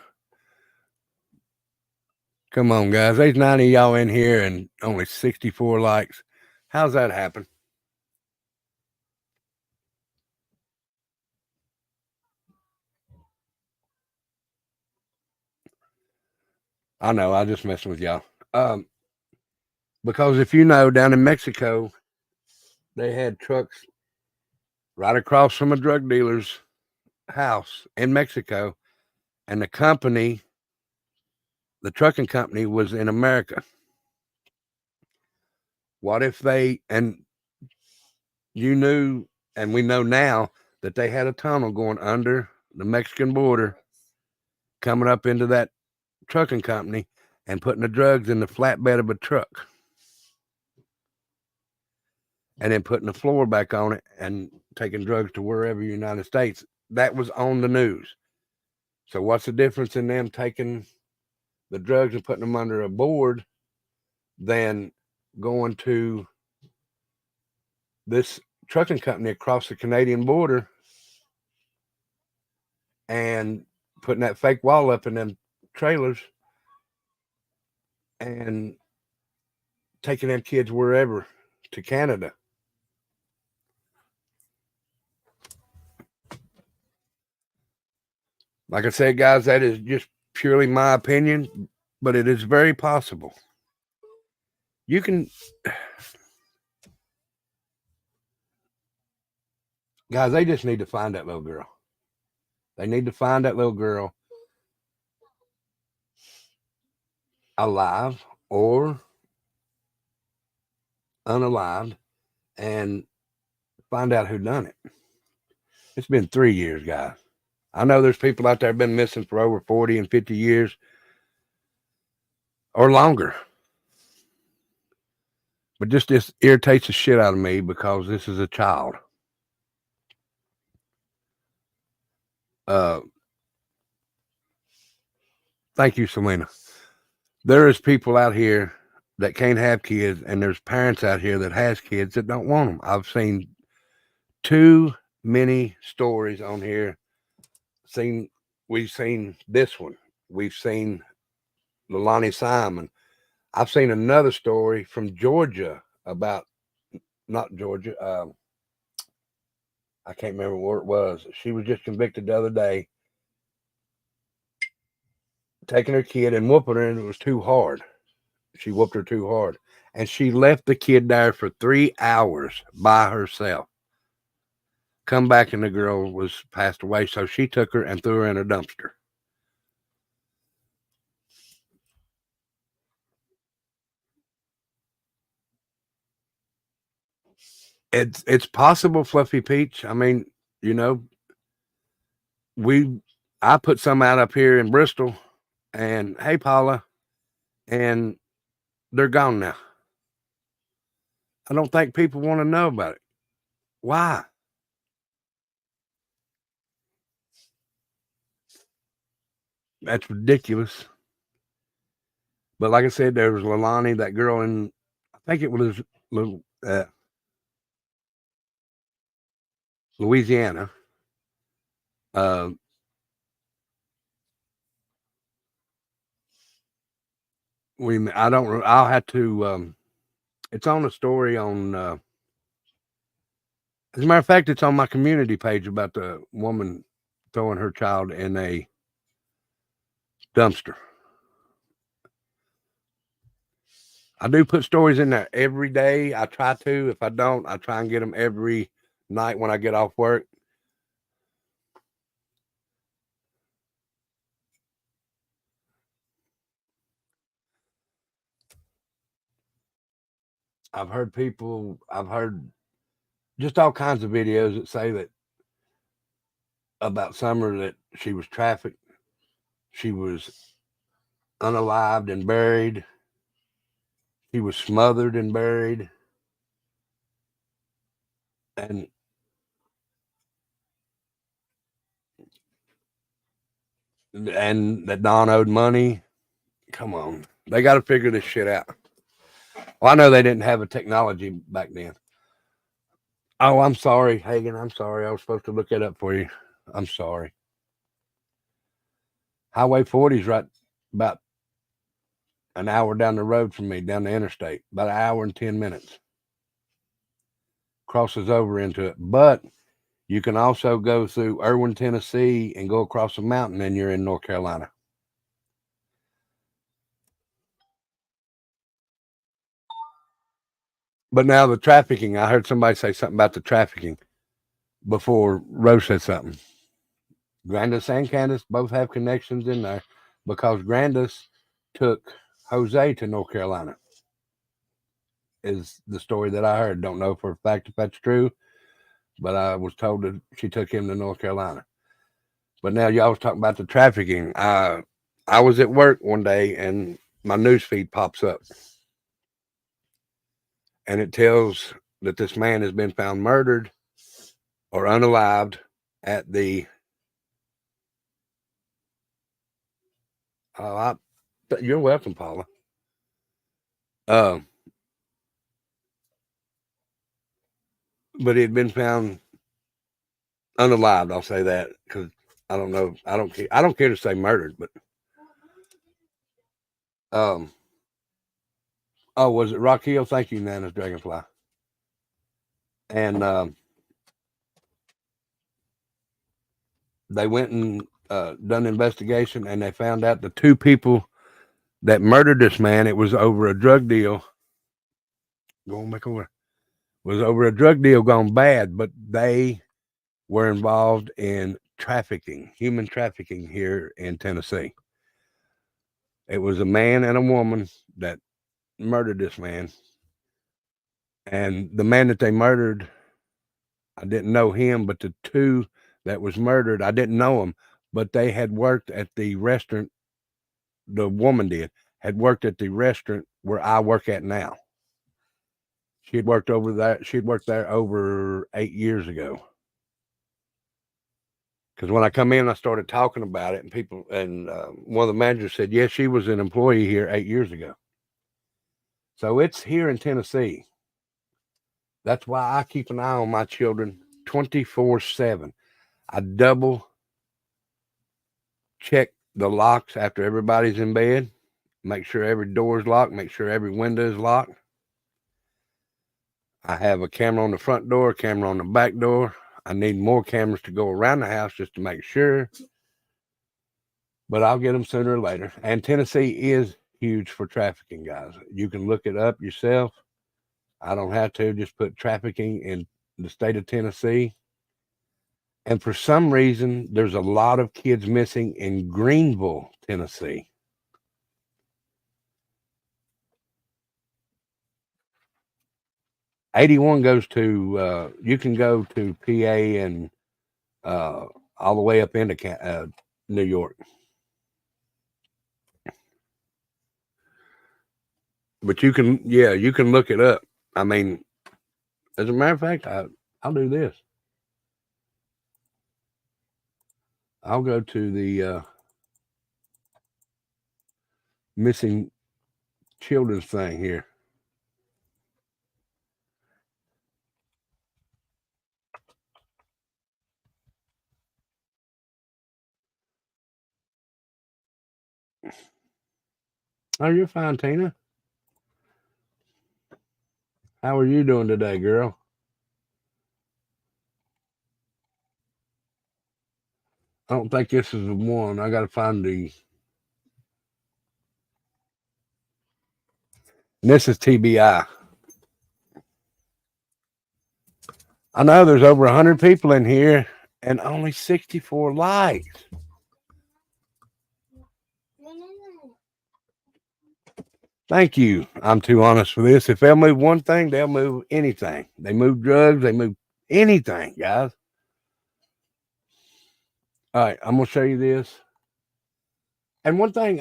Come on, guys. There's 90 of y'all in here and only 64 likes. How's that happen? I know, I just messing with y'all. Because if you know, down in Mexico, they had trucks right across from a drug dealer's house in Mexico, and the trucking company was in America. What if and you knew, and we know now, that they had a tunnel going under the Mexican border, coming up into that trucking company and putting the drugs in the flatbed of a truck, and then putting the floor back on it and taking drugs to wherever United States. That was on the news. So what's the difference in them taking the drugs and putting them under a board than going to this trucking company across the Canadian border and putting that fake wall up in them trailers and taking them kids wherever to Canada? Like I said, guys, that is just purely my opinion, but it is very possible. You can, guys, they just need to find that little girl. They need to find that little girl alive or unalived and find out who done it. It's been 3 years, guys. I know there's people out there been missing for over 40 and 50 years or longer. But just this irritates the shit out of me because this is a child. Thank you, Selena. There is people out here that can't have kids, and there's parents out here that has kids that don't want them. I've seen too many stories on here. We've seen this one. We've seen Lilani Simon. I've seen another story from Georgia about, not Georgia, I can't remember where it was. She was just convicted the other day, taking her kid and whooping her, and it was too hard. She whooped her too hard. And she left the kid there for 3 hours by herself. Come back and the girl was passed away. So she took her and threw her in a dumpster. It's possible, Fluffy Peach. I mean, you know, I put some out up here in Bristol, and hey, Paula, and they're gone now. I don't think people want to know about it. Why? That's ridiculous. But like I said, there was Lalani, that girl in, I think it was Louisiana. I'll have to, it's on a story on, as a matter of fact, it's on my community page about the woman throwing her child in a dumpster. I do put stories in there every day. I try to. If I don't, I try and get them every night when I get off work. I've heard just all kinds of videos that say that about Summer, that she was trafficked, she was unalived and buried, she was smothered and buried, and that Don owed money. Come on, they got to figure this shit out. Well, I know they didn't have a technology back then. Oh, I'm sorry, Hagen. I'm sorry. I was supposed to look it up for you. I'm sorry. Highway 40 is right about an hour down the road from me, down the interstate, about an hour and 10 minutes. Crosses over into it. But you can also go through Irwin, Tennessee, and go across the mountain, and you're in North Carolina. But now the trafficking, I heard somebody say something about the trafficking before Rose said something. Grandis and Candace both have connections in there because Grandis took Jose to North Carolina, is the story that I heard. Don't know for a fact if that's true, but I was told that she took him to North Carolina. But now y'all was talking about the trafficking. I was at work one day and my news feed pops up and it tells that this man has been found murdered or unalived at the you're welcome, Paula. But he had been found unalived. I'll say that because I don't know. I don't care to say murdered, but oh, was it Rock Hill? Thank you, Nana's Dragonfly. And they went and done an investigation, and they found out the two people that murdered this man, it was over a drug deal. Going back over, was over a drug deal gone bad, but they were involved in trafficking, human trafficking here in Tennessee. It was a man and a woman that murdered this man. And the man that they murdered, I didn't know him, but the two that was murdered, I didn't know them, but they had worked at the restaurant. The woman had worked at the restaurant where I work at now. She had worked over there. She'd worked there over 8 years ago. Because when I come in, I started talking about it, and people, and one of the managers said, yes, she was an employee here 8 years ago. So it's here in Tennessee. That's why I keep an eye on my children 24/7. I double check the locks after everybody's in bed. Make sure every door is locked. Make sure every window is locked. I have a camera on the front door, a camera on the back door. I need more cameras to go around the house just to make sure. But I'll get them sooner or later. And Tennessee is huge for trafficking, guys. You can look it up yourself. I don't have to. Just put trafficking in the state of Tennessee. And for some reason, there's a lot of kids missing in Greenville, Tennessee. '81 goes to, you can go to PA and all the way up into New York. But you can, yeah, you can look it up. I mean, as a matter of fact, I'll do this. I'll go to the missing children's thing here. Oh, you're fine, Tina. How are you doing today, girl? I don't think this is the one. I got to find the. And this is TBI. I know there's over 100 people in here and only 64 likes. Thank you. I'm too honest for this. If they'll move one thing, they'll move anything. They move drugs, they move anything, guys. All right, I'm going to show you this. And one thing,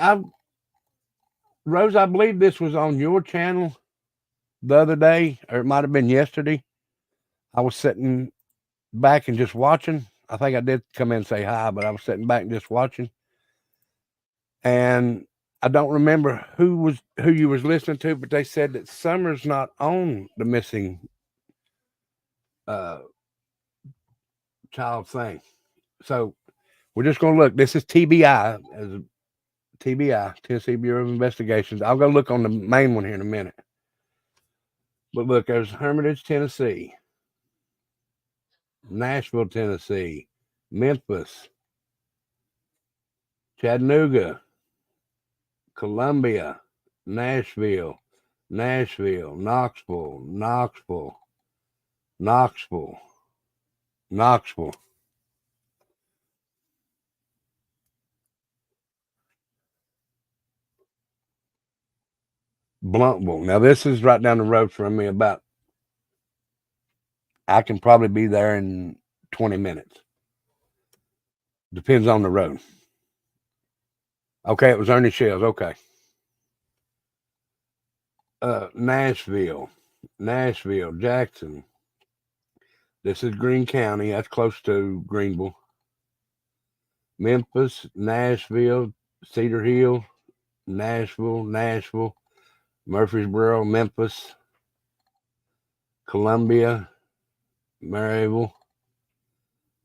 Rose, I believe this was on your channel the other day, or it might have been yesterday. I was sitting back and just watching. I think I did come in and say hi, but I was sitting back and just watching. And I don't remember who you was listening to, but they said that Summer's not on the missing child thing. So we're just going to look. This is TBI, as TBI, Tennessee Bureau of Investigations. I'll go look on the main one here in a minute. But look, there's Hermitage, Tennessee, Nashville, Tennessee, Memphis, Chattanooga, Columbia, Nashville, Knoxville, Blunkville. Now, this is right down the road from me about, I can probably be there in 20 minutes. Depends on the road. Okay, it was Ernie Shells. Okay. Nashville, Jackson. This is Greene County. That's close to Greenville. Memphis, Nashville, Cedar Hill, Nashville, Murfreesboro, Memphis, Columbia, Maryville,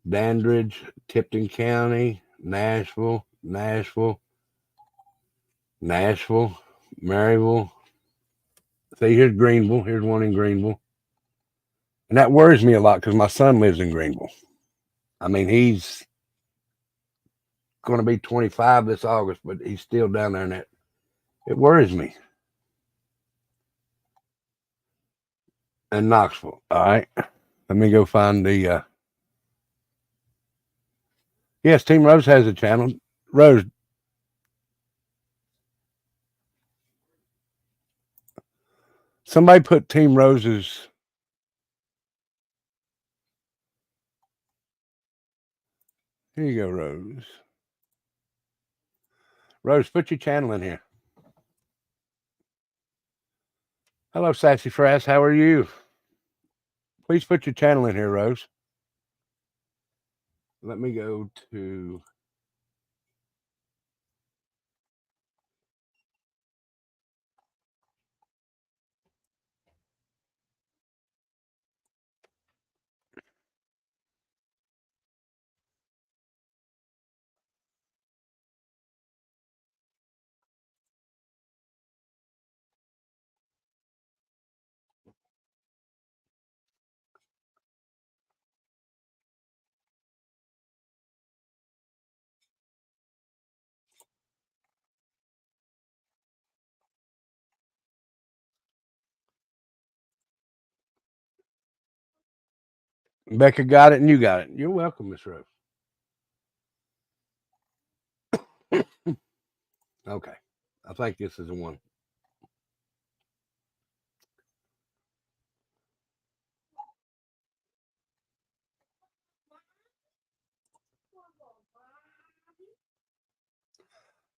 Dandridge, Tipton County, Nashville, Maryville. See, here's Greenville. Here's one in Greenville. And that worries me a lot because my son lives in Greenville. I mean, he's going to be 25 this August, but he's still down there, and it worries me. And Knoxville. All right. Let me go find the. Yes, Team Rose has a channel. Rose. Somebody put Team Rose's. Here you go, Rose. Rose, put your channel in here. Hello, Sassy Frass. How are you? Please put your channel in here, Rose. Let me go to. Becca got it and you got it. You're welcome, Miss Rose. Okay. I think this is the one.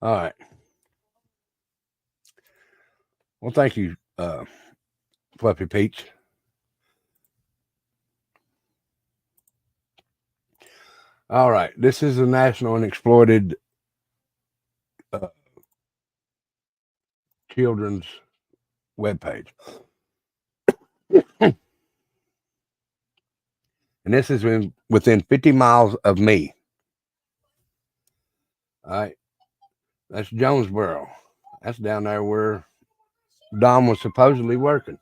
All right. Well, thank you, Fluffy Peach. All right. This is the National Unexploited Children's webpage. And this is within 50 miles of me. All right. That's Jonesboro. That's down there where Dom was supposedly working.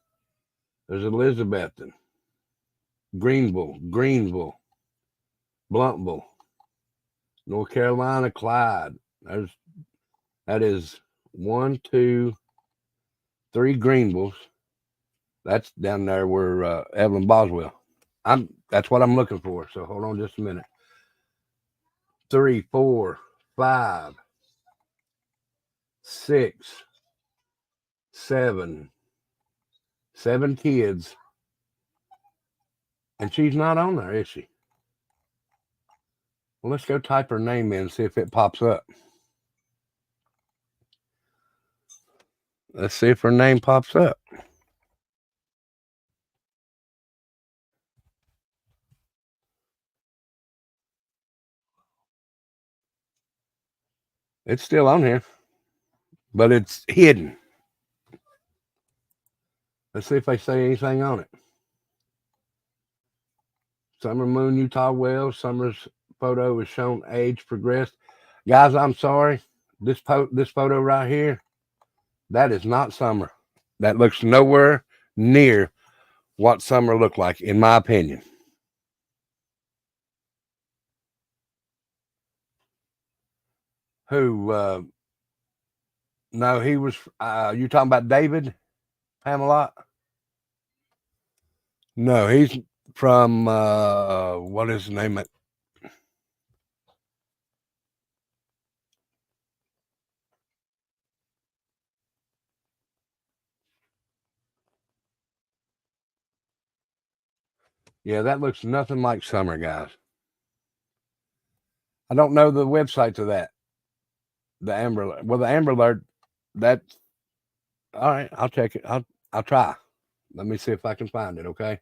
There's Elizabethton, Greenville, Bluntville, North Carolina, Clyde. That is 1, 2, 3 Greenvilles. That's down there where Evelyn Boswell. That's what I'm looking for. So hold on just a minute. 3, 4, 5, 6, 7 kids. And she's not on there, is she? Well, let's go type her name in and see if it pops up. Let's see if her name pops up. It's still on here, but it's hidden. Let's see if they say anything on it. Summer Moon, Utah Wells. Summer's photo is shown age progressed. Guys, I'm sorry. This photo right here, that is not Summer. That looks nowhere near what Summer looked like, in my opinion. Who? No, he was. You talking about David Pamela? No, he's from what is the name? Yeah, that looks nothing like Summer, guys. I don't know the website to that. The Amber Alert. Well, the Amber Alert, that's all right. I'll check it. I'll try. Let me see if I can find it, okay?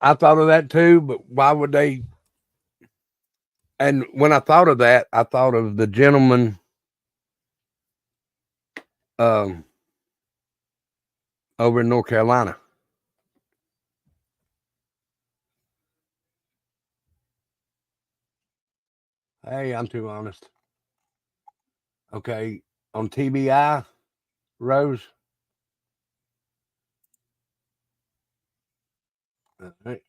I thought of that too, but why would they? And when I thought of that, I thought of the gentleman over in North Carolina. Hey, I'm too honest. Okay, on TBI, Rose. All right.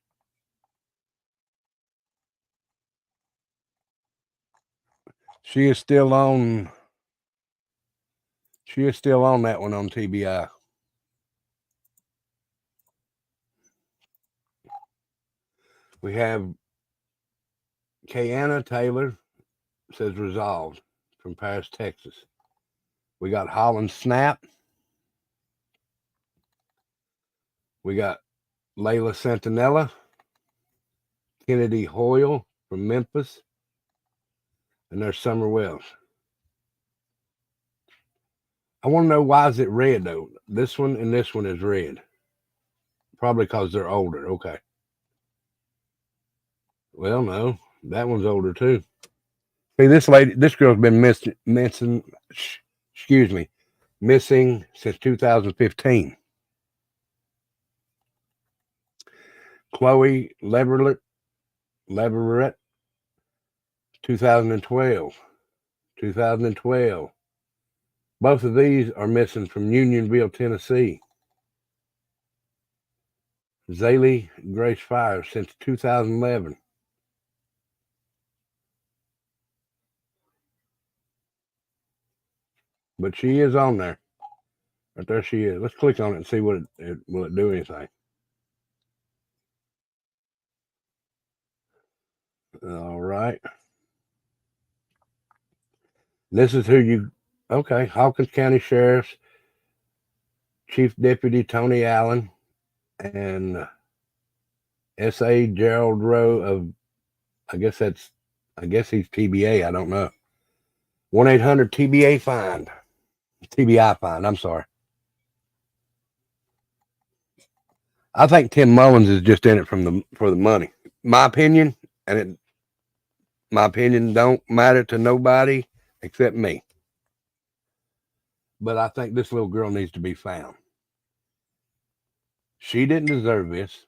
She is still on. She is still on that one on TBI. We have Kayana Taylor, says resolved, from Paris, Texas. We got Holland Snap. We got Layla Santinella, Kennedy Hoyle from Memphis, and there's Summer Wells. I want to know, why is it red though? This one and this one is red. Probably because they're older. Okay. Well, no, that one's older too. See, this girl's been missing. Excuse me. missing since 2015. Chloe Leverett, 2012. 2012. Both of these are missing from Unionville, Tennessee. Zaylee Grace Fires since 2011. But she is on there. Right there she is. Let's click on it and see what will it do anything. All right. This is who you, okay, Hawkins County Sheriff's Chief Deputy Tony Allen and S.A. Gerald Rowe of, I guess he's TBA, I don't know. 1-800-TBA find. TBI find, I'm sorry. I think Tim Mullins is just in it for the money. My opinion, my opinion don't matter to nobody except me. But I think this little girl needs to be found. She didn't deserve this.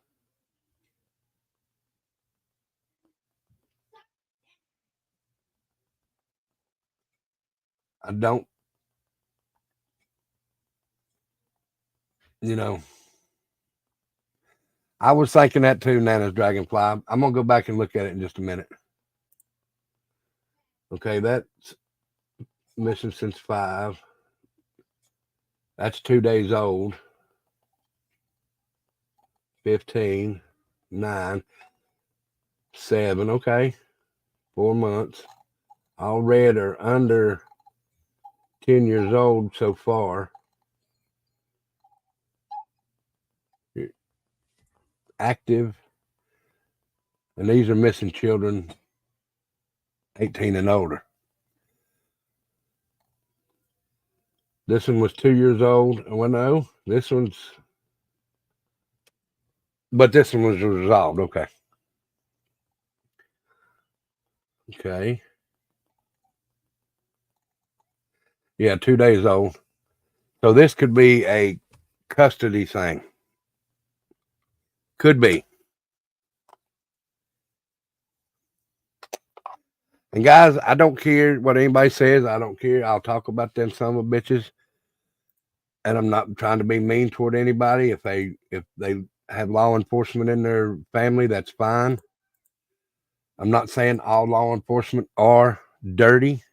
I don't, I was thinking that too, Nana's Dragonfly. I'm going to go back and look at it in just a minute. Okay, that's missing since 5. That's 2 days old. 15, 9, 7. Okay, 4 months. All red are under 10 years old so far. Active. And these are missing children 18 and older. This one was 2 years old. Well, no, this one's, but this one was resolved. Okay. Okay. Yeah, 2 days old. So this could be a custody thing. Could be. And guys, I don't care what anybody says. I don't care. I'll talk about them son of bitches. And I'm not trying to be mean toward anybody. If they have law enforcement in their family, that's fine. I'm not saying all law enforcement are dirty.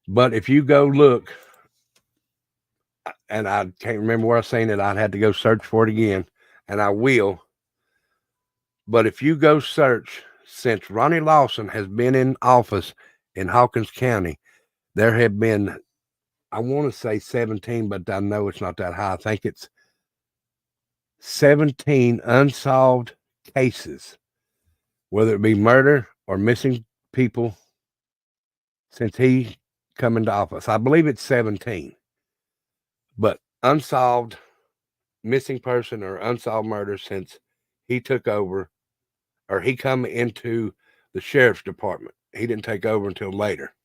But if you go look, and I can't remember where I seen it, I'd had to go search for it again, and I will. But if you go search, since Ronnie Lawson has been in office in Hawkins County, there have been, I want to say 17, but I know it's not that high. I think it's 17 unsolved cases, whether it be murder or missing people, since he come into office. I believe it's 17. But unsolved missing person or unsolved murder since he took over, or he come into the sheriff's department. He didn't take over until later.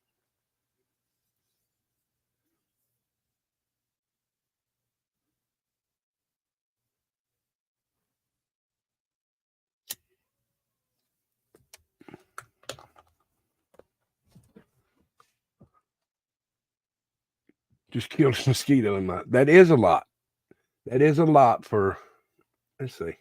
Just killed a mosquito in my, that is a lot. That is a lot for, let's see.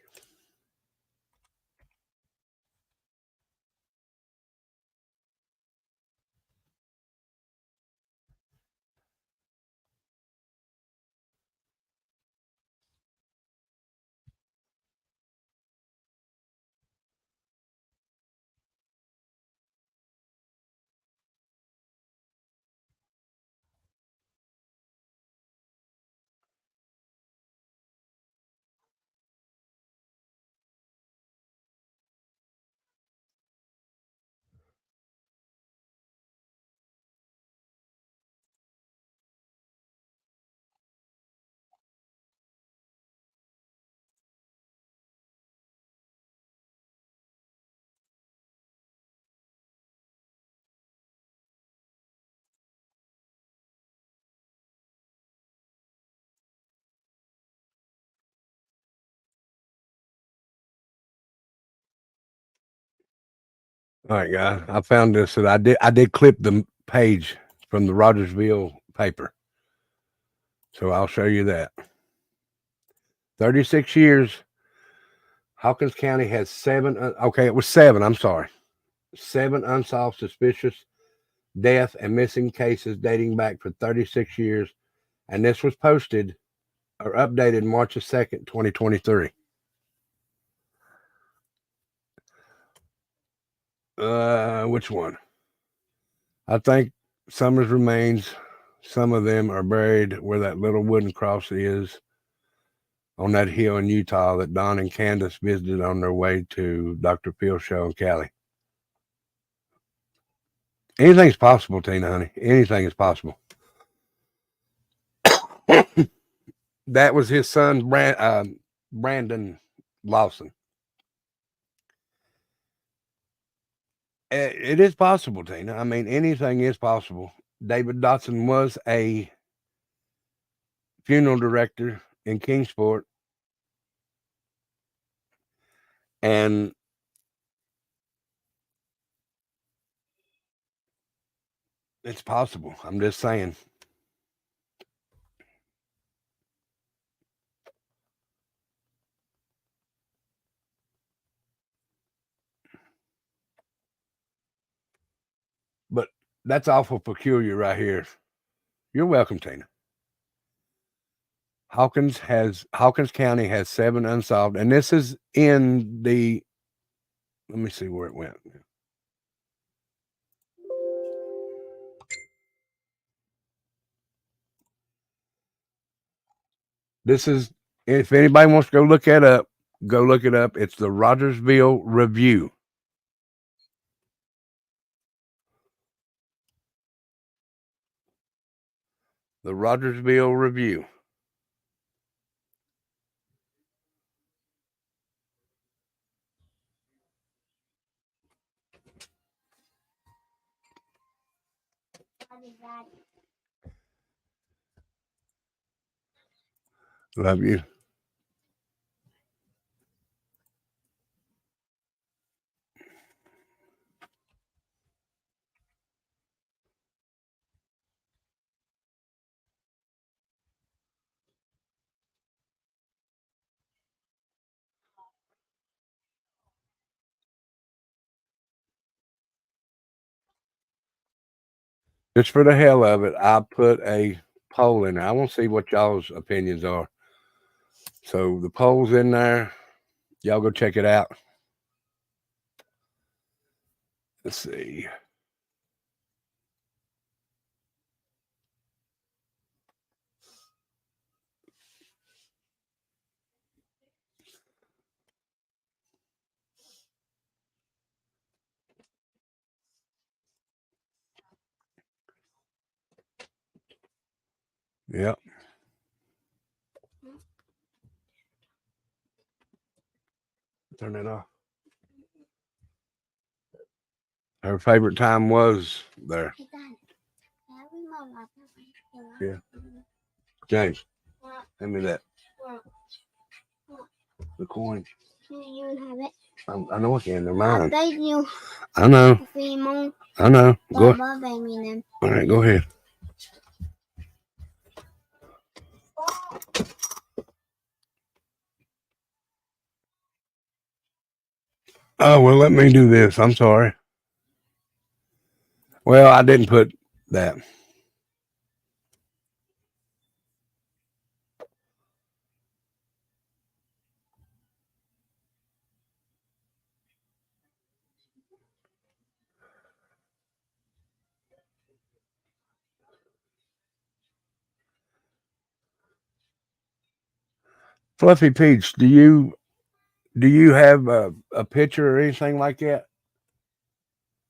All right, guys. I found this that I did clip the page from the Rogersville paper. So I'll show you that. 36 years. Hawkins County has it was 7, I'm sorry. 7 unsolved suspicious death and missing cases dating back for 36 years. And this was posted or updated March 2nd, 2023. Which one? I think Summers remains. Some of them are buried where that little wooden cross is on that hill in Utah that Don and Candace visited on their way to Dr. Phil's show in Cali. Anything's possible, Tina, honey. Anything is possible. That was his son, Brandon Lawson. It is possible, Tina. I mean, anything is possible. David Dodson was a funeral director in Kingsport, and it's possible. I'm just saying. But that's awful peculiar right here. You're welcome, Tina. Hawkins County has 7 unsolved, and this is in the. Let me see where it went. This is, if anybody wants to go look that up, go look it up. It's the Rogersville Review. The Rogersville Review. Love you. Just for the hell of it, I put a poll in there. I want to see what y'all's opinions are. So the poll's in there. Y'all go check it out. Let's see. Yep. Turn it off. Her favorite time was there. Yeah. James, hand me that. The coin. You have it. I know I can. They're mine. I you. I know. I know. Go. All right, go ahead. Oh, well, let me do this. I'm sorry. Well, I didn't put that. Fluffy Peach, do you have a picture or anything like that?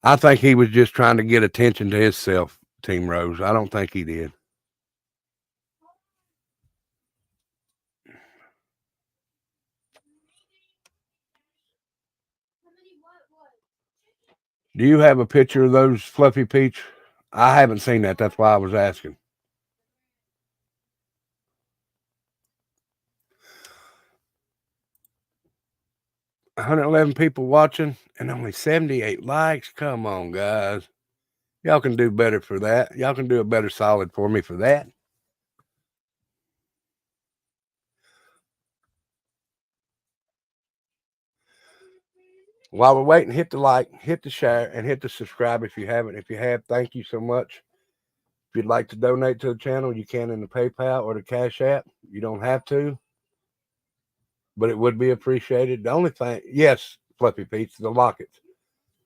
I think he was just trying to get attention to himself, Team Rose. I don't think he did. Do you have a picture of those, Fluffy Peach? I haven't seen that. That's why I was asking. 111 people watching and only 78 likes. Come on, guys. Y'all can do better for that. Y'all can do a better solid for me for that. While we're waiting, hit the like, hit the share, and hit the subscribe if you haven't. If you have, thank you so much. If you'd like to donate to the channel, you can in the PayPal or the Cash App. You don't have to, but it would be appreciated. The only thing, yes, Fluffy Pete's, the lockets.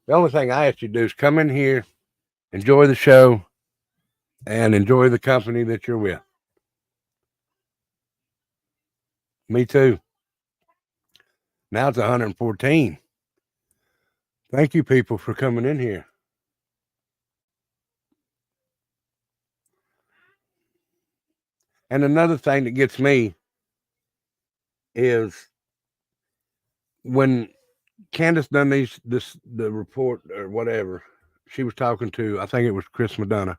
The only thing I ask you to do is come in here, enjoy the show, and enjoy the company that you're with. Me too. Now it's 114. Thank you, people, for coming in here. And another thing that gets me is when Candace done the report or whatever, she was talking to, I think it was Chris Madonna.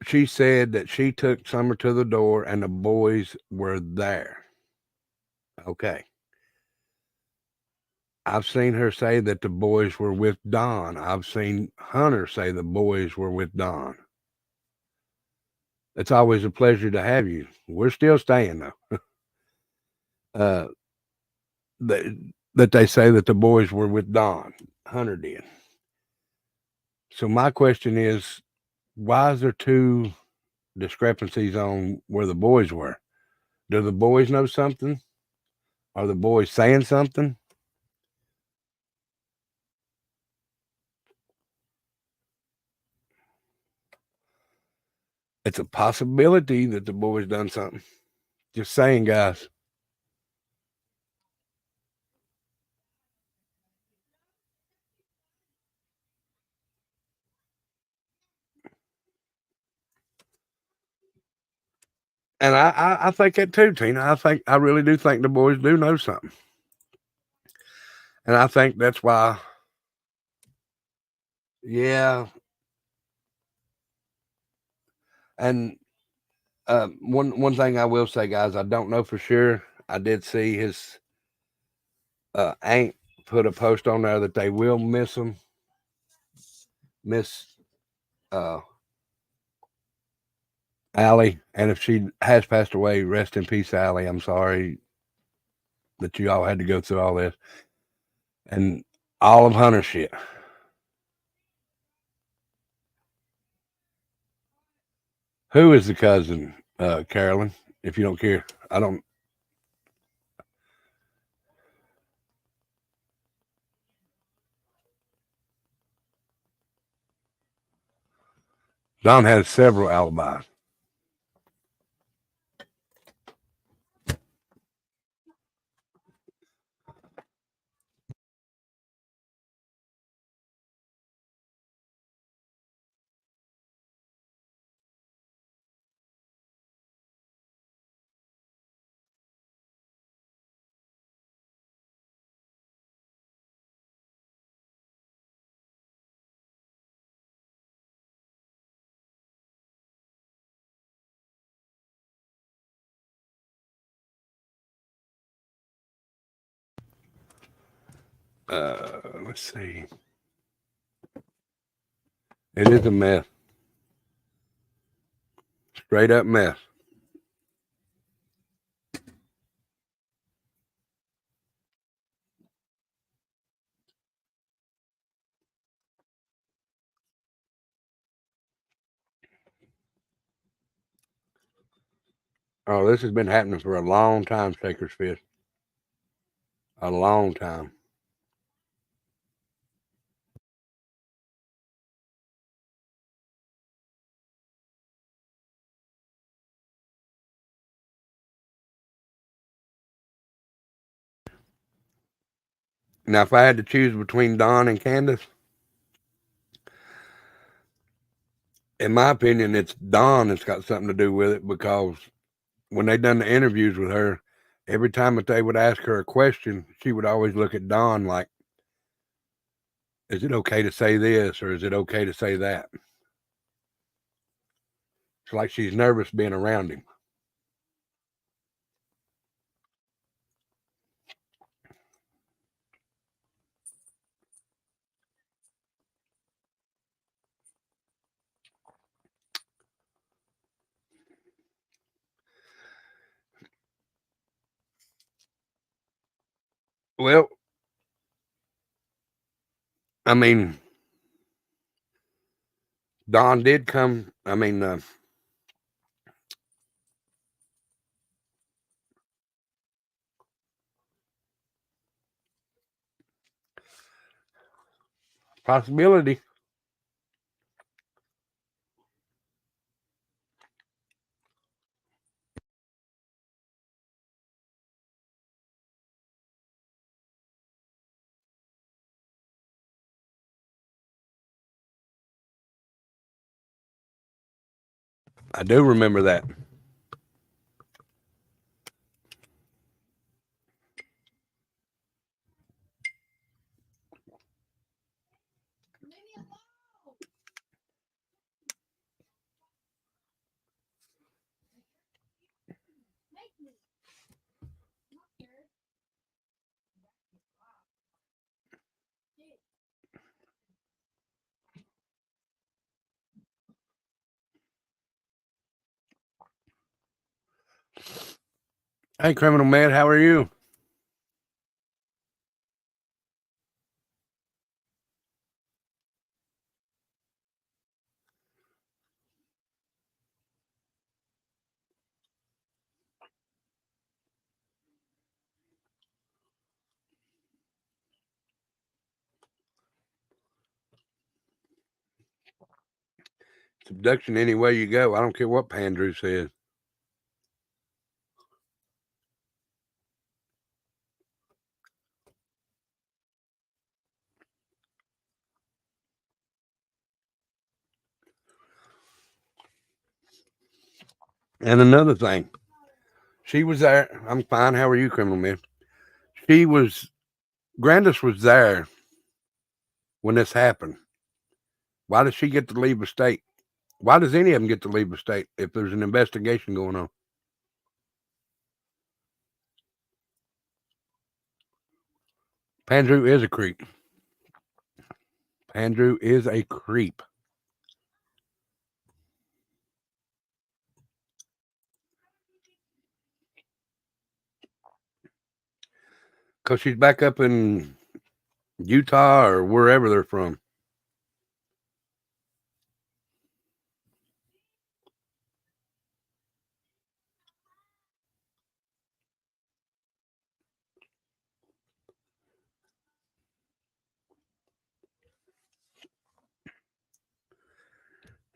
She said that she took Summer to the door and the boys were there. Okay. I've seen her say that the boys were with Don. I've seen Hunter say the boys were with Don. It's always a pleasure to have you. We're still staying though. That they say that the boys were with Don. Hunter did. So my question is, why is there two discrepancies on where the boys were? Do the boys know something? Are the boys saying something? It's a possibility that the boys done something. Just saying, guys. And I think that too, Tina. I really do think the boys do know something. And I think that's why, yeah. And one thing I will say, guys, I don't know for sure. I did see his aunt put a post on there that they will miss him. Miss Allie. And if she has passed away, rest in peace, Allie. I'm sorry that you all had to go through all this. And all of Hunter's shit. Who is the cousin, Carolyn? If you don't care, I don't. Don has several alibis. Let's see. It is a mess. Straight up mess. Oh, this has been happening for a long time, Shaker's Fist. A long time. Now, if I had to choose between Don and Candace, in my opinion, it's Don that's got something to do with it, because when they done the interviews with her, every time that they would ask her a question, she would always look at Don like, is it okay to say this or is it okay to say that? It's like she's nervous being around him. Well, I mean, Don did come. I mean, possibility. I do remember that. Hey, Criminal Man, how are you? It's abduction any way you go. I don't care what Pandrew says. And another thing, she was there. I'm fine. How are you, Criminal Man? Grandis was there when this happened. Why does she get to leave the state? Why does any of them get to leave the state if there's an investigation going on? Pandrew is a creep. Pandrew is a creep. Because she's back up in Utah or wherever they're from.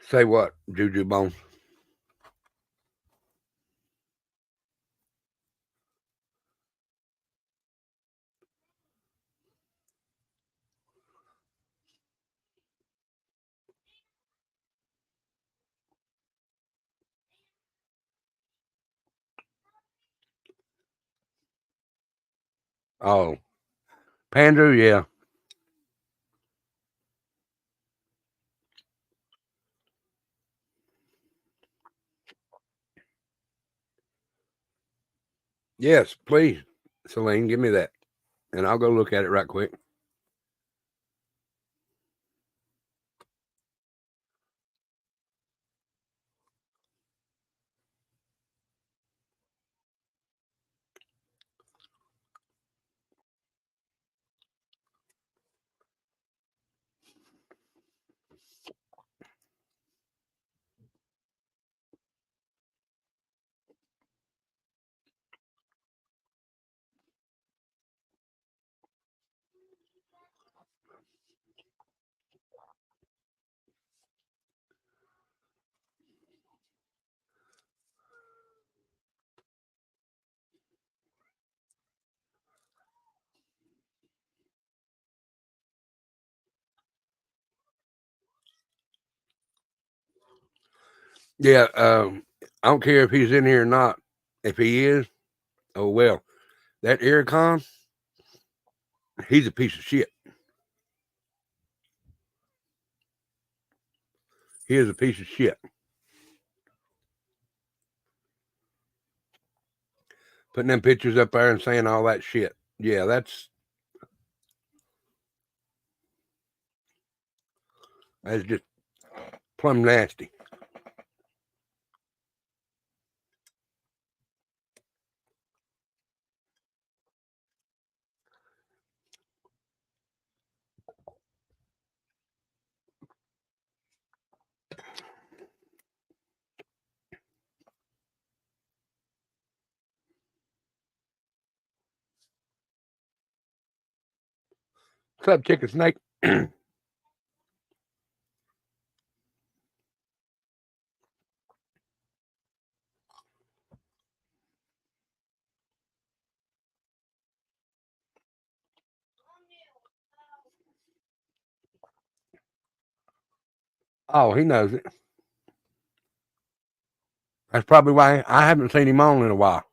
Say what, Juju Bones? Oh, Pandrew, yeah. Yes, please, Celine, give me that. And I'll go look at it right quick. Yeah, I don't care if he's in here or not. If he is, oh well. That Ericon, he's a piece of shit. He is a piece of shit. Putting them pictures up there and saying all that shit. Yeah, that's just plumb nasty. What's up, Chicken Snake? Oh, he knows it. That's probably why I haven't seen him on in a while.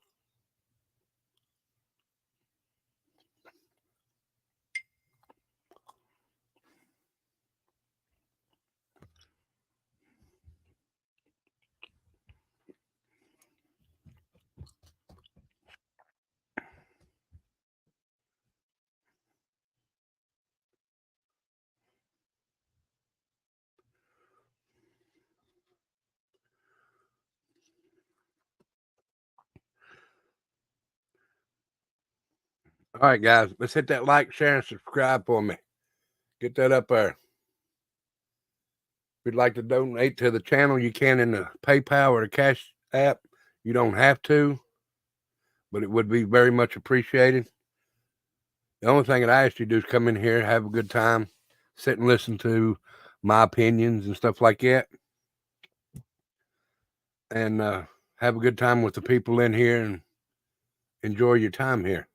All right, guys, let's hit that like, share, and subscribe for me. Get that up there. If you'd like to donate to the channel, you can in the PayPal or the Cash app. You don't have to, but it would be very much appreciated. The only thing that I ask you to do is come in here, have a good time, sit and listen to my opinions and stuff like that, and have a good time with the people in here and enjoy your time here.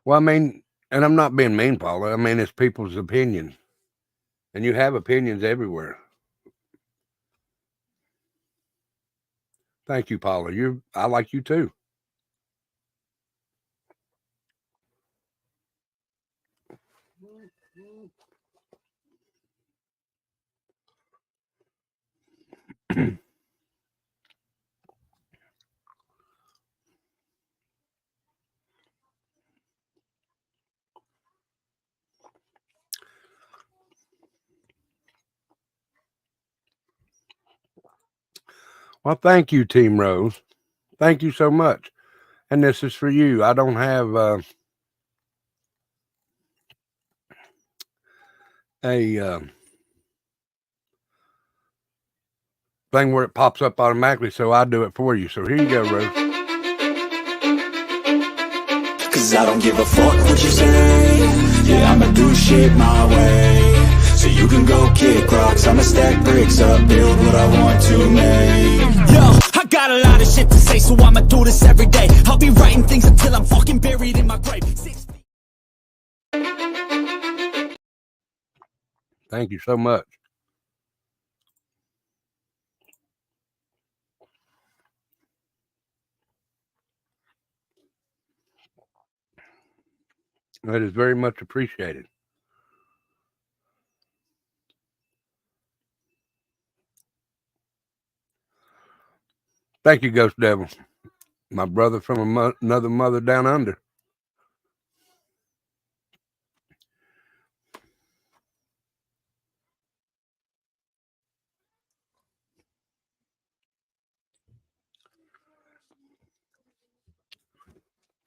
Well, I mean, and I'm not being mean, Paula. I mean, it's people's opinions, and you have opinions everywhere. Thank you, Paula. I like you too. Well, thank you, Team Rose. Thank you so much. And this is for you. I don't have a thing where it pops up automatically, so I do it for you. So here you go, Rose. Cause I don't give a fuck what you say. Yeah, I'ma do shit my way. So you can go kick rocks, I'ma stack bricks up, build what I want to make. Yo, I got a lot of shit to say, so I'ma do this every day. I'll be writing things until I'm fucking buried in my grave. Thank you so much. That is very much appreciated. Thank you, Ghost Devil. My brother from another mother down under.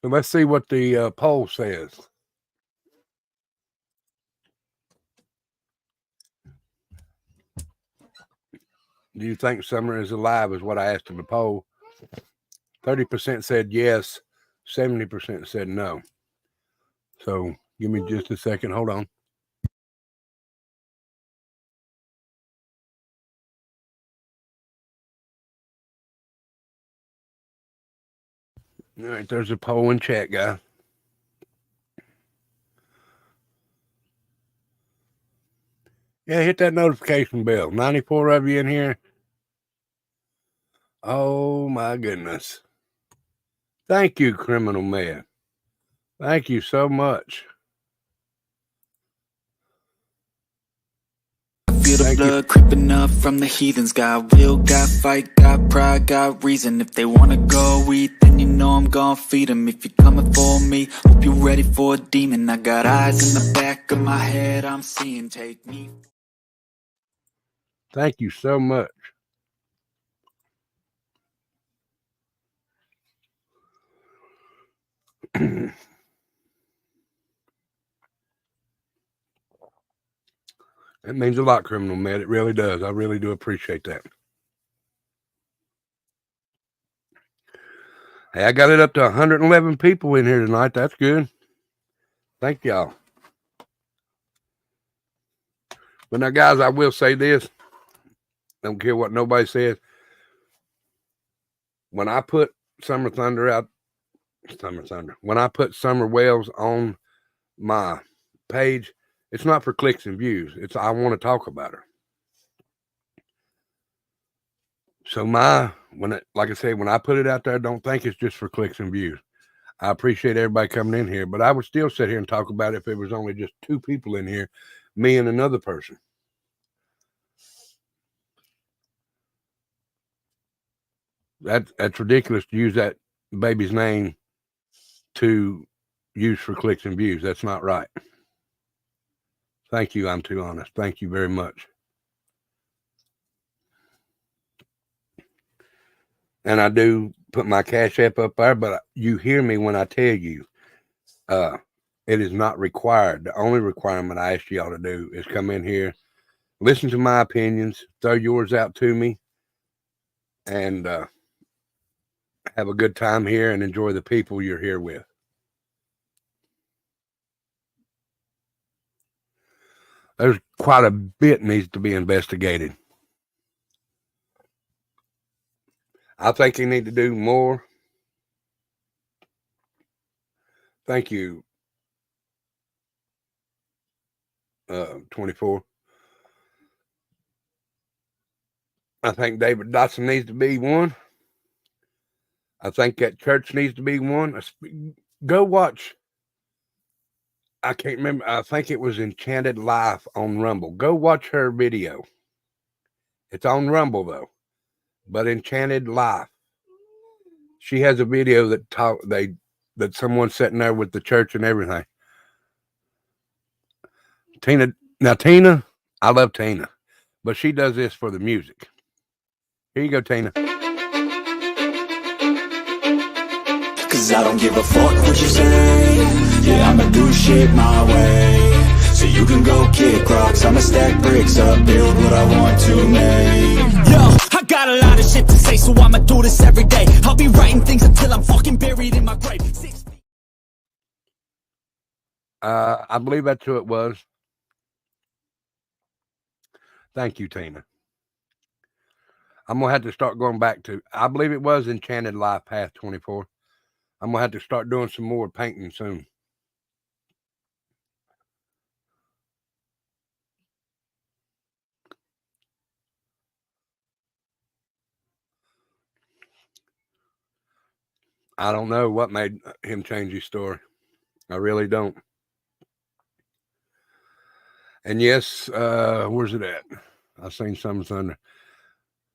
So let's see what the poll says. Do you think Summer is alive is what I asked in the poll. 30% said yes. 70% said no. So give me just a second. Hold on. All right, there's a poll in chat, guy. Yeah, hit that notification bell. 94 of you in here. Oh, my goodness. Thank you, Criminal Man. Thank you so much. Feel the blood creeping up from the heathens. Got will, got fight, got pride, got reason. If they wanna go eat, then you know I'm gonna feed them. If you're coming for me, hope you're ready for a demon. I got eyes in the back of my head, I'm seeing. Take me. Thank you so much. It means a lot, Criminal Med. It really does. I really do appreciate that. Hey, I got it up to 111 people in here tonight. That's good. Thank y'all. But now, guys, I will say this. Don't care what nobody says. When I put Summer Thunder out, when I put Summer Wells on my page, it's not for clicks and views. It's I want to talk about her. So like I said, when I put it out there, don't think it's just for clicks and views. I appreciate everybody coming in here, but I would still sit here and talk about it if it was only just two people in here, me and another person. That's ridiculous to use that baby's name to use for clicks and views. That's not right. Thank you. I'm too honest. Thank you very much. And I do put my Cash App up there, but you hear me when I tell you, it is not required. The only requirement I ask y'all to do is come in here, listen to my opinions, throw yours out to me, and have a good time here and enjoy the people you're here with. There's quite a bit needs to be investigated. I think you need to do more. Thank you, 24. I think David Dodson needs to be one. I think that church needs to be one. Go watch. I can't remember. I think it was Enchanted Life on Rumble. Go watch her video. It's on Rumble though, but Enchanted Life. She has a video that someone's sitting there with the church and everything. Tina, I love Tina, but she does this for the music. Here you go, Tina. Cause I don't give a fuck what you say. Yeah, I'ma do shit my way. So you can go kick rocks, I'ma stack bricks up, build what I want to make. Yo, I got a lot of shit to say, so I'ma do this every day. I'll be writing things until I'm fucking buried in my grave. 6 feet. I believe that's who it was. Thank you, Tina. I'm gonna have to start going back to. I believe it was Enchanted Life Path 24. I'm gonna have to start doing some more painting soon. I don't know what made him change his story. I really don't. And yes, where's it at? I've seen Summer Thunder.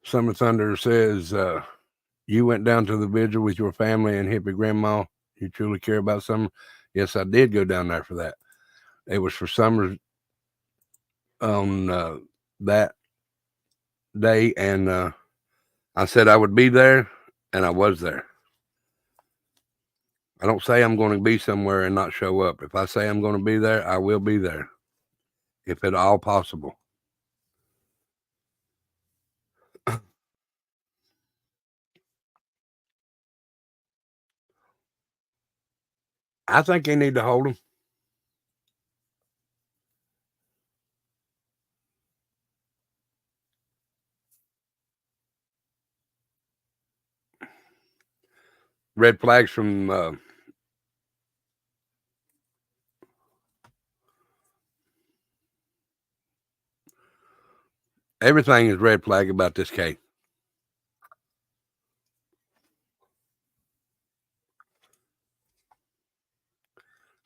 Summer Thunder says, you went down to the vigil with your family and hippie grandma. You truly care about Summer. Yes, I did go down there for that. It was for Summer's on that day. And I said I would be there, and I was there. I don't say I'm going to be somewhere and not show up. If I say I'm going to be there, I will be there, if at all possible. I think they need to hold him. Red flags from everything is red flag about this case.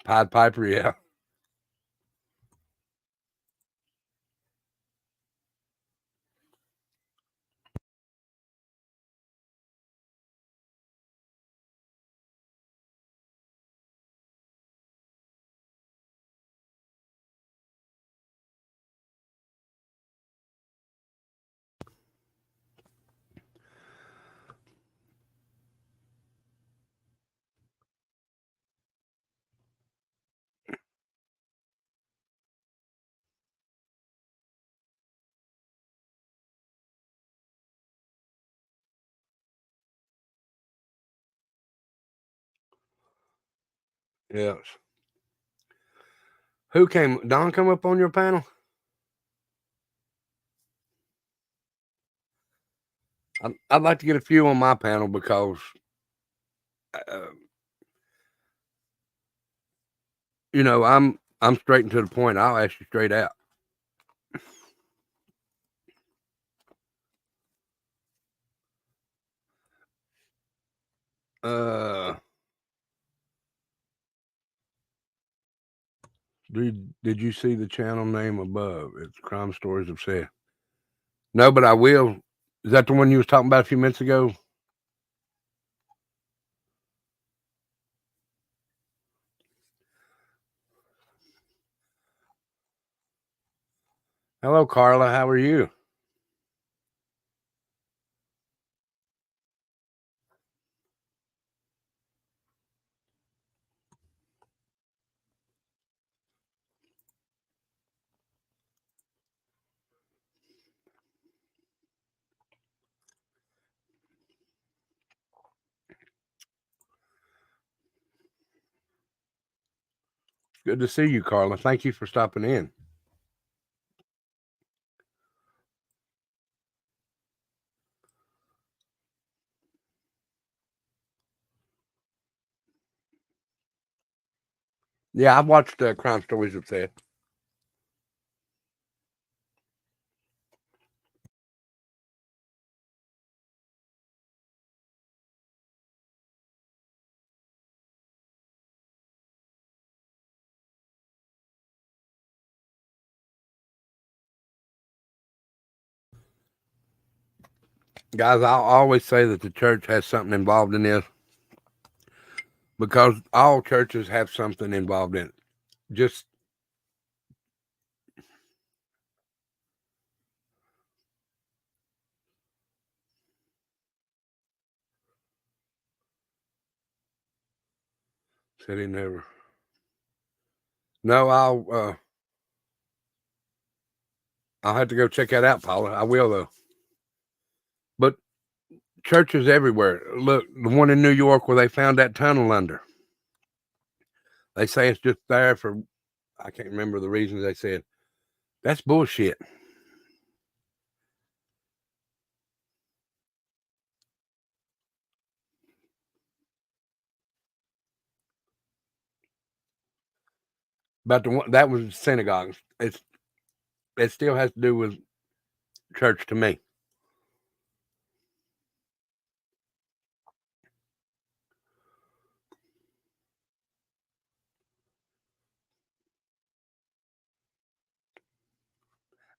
Pied Piper, yeah. Yes. Who came? Don come up on your panel? I'd like to get a few on my panel because, you know, I'm straight and to the point. I'll ask you straight out. Did you see the channel name above? It's Crime Stories of Seth. No, but I will. Is that the one you was talking about a few minutes ago? Hello, Carla. How are you? Good to see you, Carla. Thank you for stopping in. Yeah, I've watched Crime Stories of Seth. Guys, I'll always say that the church has something involved in this because all churches have something involved in it. Just said he never. No, I'll have to go check that out, Paula. I will though. But churches everywhere. Look, the one in New York where they found that tunnel under. They say it's just there for, I can't remember the reasons they said. That's bullshit. But the one that was synagogues. It still has to do with church to me.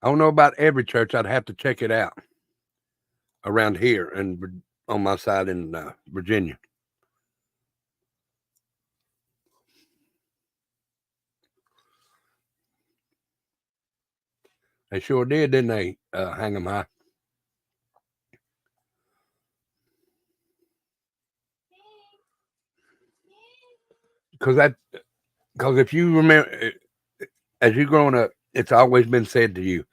I don't know about every church. I'd have to check it out around here and on my side in Virginia. They sure did, didn't they? Hang them high. Because if you remember, as you're growing up, it's always been said to you,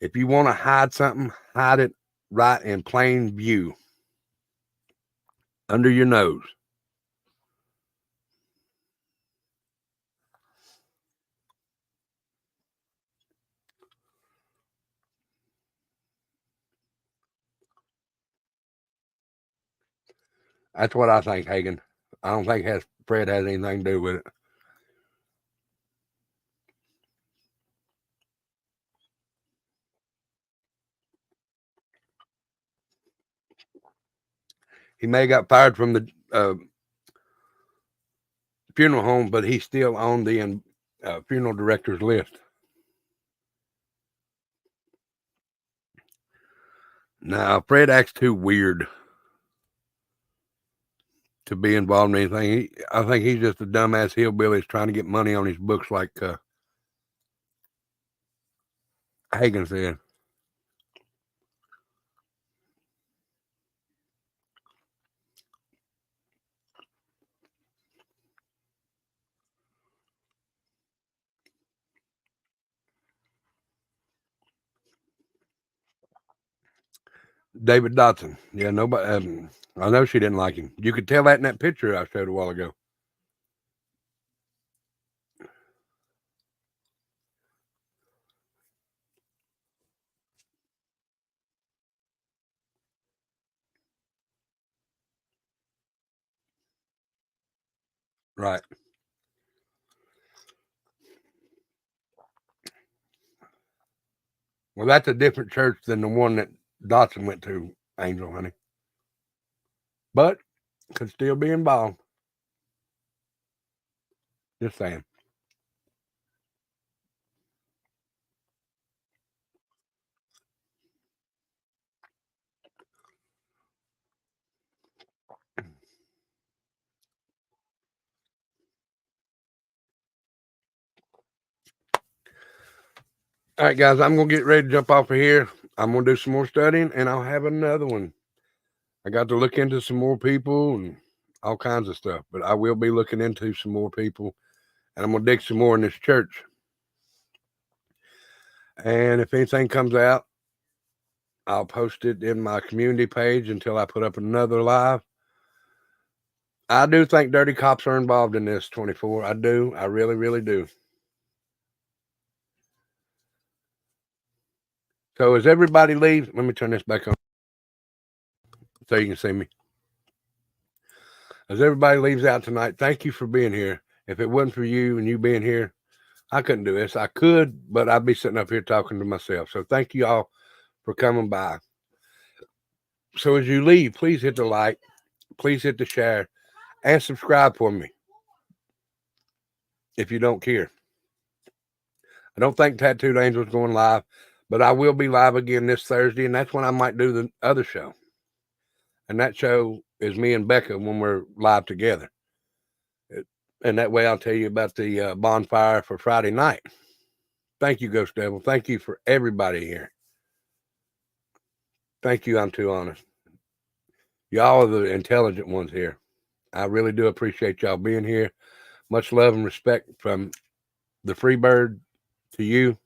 if you want to hide something, hide it right in plain view, under your nose. That's what I think, Hagen. I don't think Fred has anything to do with it. He may have got fired from the funeral home, but he's still on the funeral director's list. Now, Fred acts too weird to be involved in anything. I think he's just a dumbass hillbilly trying to get money on his books, like Hagen said. David Dodson. Yeah, nobody. I know she didn't like him. You could tell that in that picture I showed a while ago. Right. Well, that's a different church than the one that Dodson went to, Angel, honey. But could still be involved. Just saying. All right, guys, I'm going to get ready to jump off of here. I'm going to do some more studying, and I'll have another one. I got to look into some more people and all kinds of stuff, but I will be looking into some more people, and I'm going to dig some more in this church. And if anything comes out, I'll post it in my community page until I put up another live. I do think dirty cops are involved in this, 24. I do. I really, really do. So as everybody leaves, let me turn this back on so you can see me. As everybody leaves out tonight, thank you for being here. If it wasn't for you and you being here, I couldn't do this. I could, but I'd be sitting up here talking to myself. So thank you all for coming by. So as you leave, please hit the like, please hit the share, and subscribe for me if you don't care. I don't think Tattooed Angel's going live, but I will be live again this Thursday, and that's when I might do the other show. And that show is me and Becca when we're live together. And that way I'll tell you about the bonfire for Friday night. Thank you, Ghost Devil. Thank you for everybody here. Thank you, I'm too honest. Y'all are the intelligent ones here. I really do appreciate y'all being here. Much love and respect from the Freebird to you.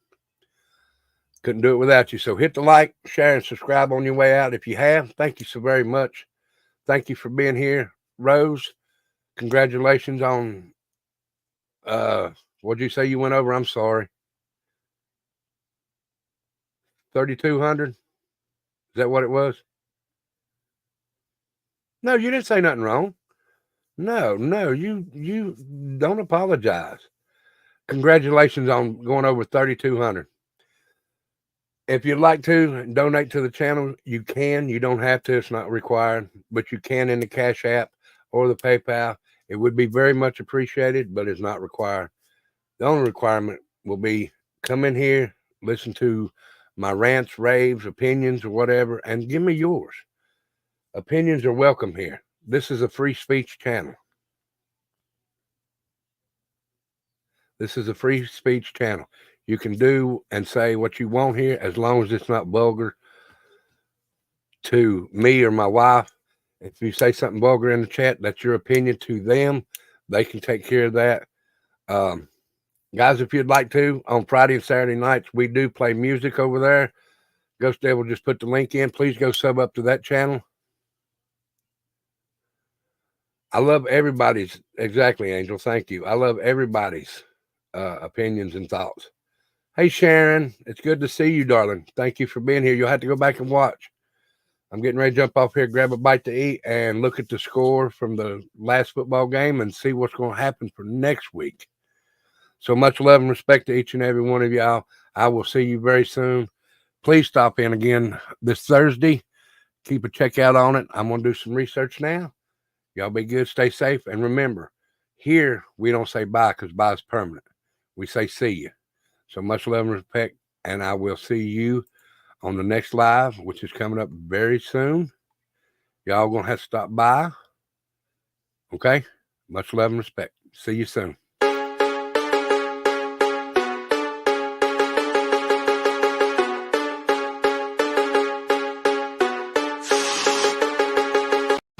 Couldn't do it without you. So hit the like, share, and subscribe on your way out if you have. Thank you so very much. Thank you for being here. Rose, congratulations on, what'd you say you went over? I'm sorry. 3,200? Is that what it was? No, you didn't say nothing wrong. No, you don't apologize. Congratulations on going over 3,200. If you'd like to donate to the channel, you can. You don't have to. It's not required. But you can in the Cash App or the PayPal. It would be very much appreciated, but it's not required. The only requirement will be come in here, listen to my rants, raves, opinions, or whatever, and give me yours. Opinions are welcome here. This is a free speech channel. This is a free speech channel. You can do and say what you want here as long as it's not vulgar to me or my wife. If you say something vulgar in the chat, that's your opinion to them. They can take care of that. Guys, if you'd like to, on Friday and Saturday nights, we do play music over there. Ghost Devil just put the link in. Please go sub up to that channel. I love everybody's, exactly, Angel, thank you. I love everybody's opinions and thoughts. Hey, Sharon, it's good to see you, darling. Thank you for being here. You'll have to go back and watch. I'm getting ready to jump off here, grab a bite to eat, and look at the score from the last football game and see what's going to happen for next week. So much love and respect to each and every one of y'all. I will see you very soon. Please stop in again this Thursday. Keep a check out on it. I'm going to do some research now. Y'all be good. Stay safe. And remember, here we don't say bye because bye is permanent. We say see you. So much love and respect. And I will see you on the next live, which is coming up very soon. Y'all going to have to stop by. Okay? Much love and respect. See you soon.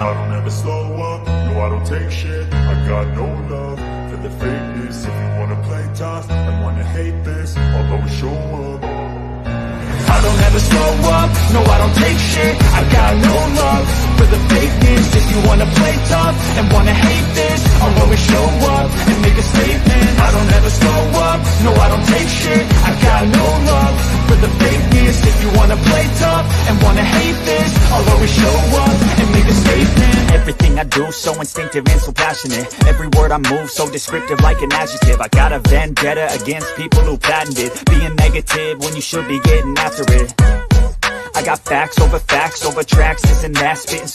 I don't ever slow up, no I don't take shit. I got no love for the fakeness. If you wanna play tough and wanna hate this, I'll always show up. I don't ever slow up, no I don't take shit. I got no love for the fakeness. If you wanna play tough and wanna hate this, I'll always show up and make a statement. I don't ever slow up, no I don't take shit. I got no love for the fakeness. If you wanna play tough and wanna hate this, I'll always show up and make a statement. Everything I do do, so instinctive and so passionate. Every word I move, so descriptive like an adjective. I got a vendetta against people who patented being negative when you should be getting after it. I got facts over tracks, this and that, spitting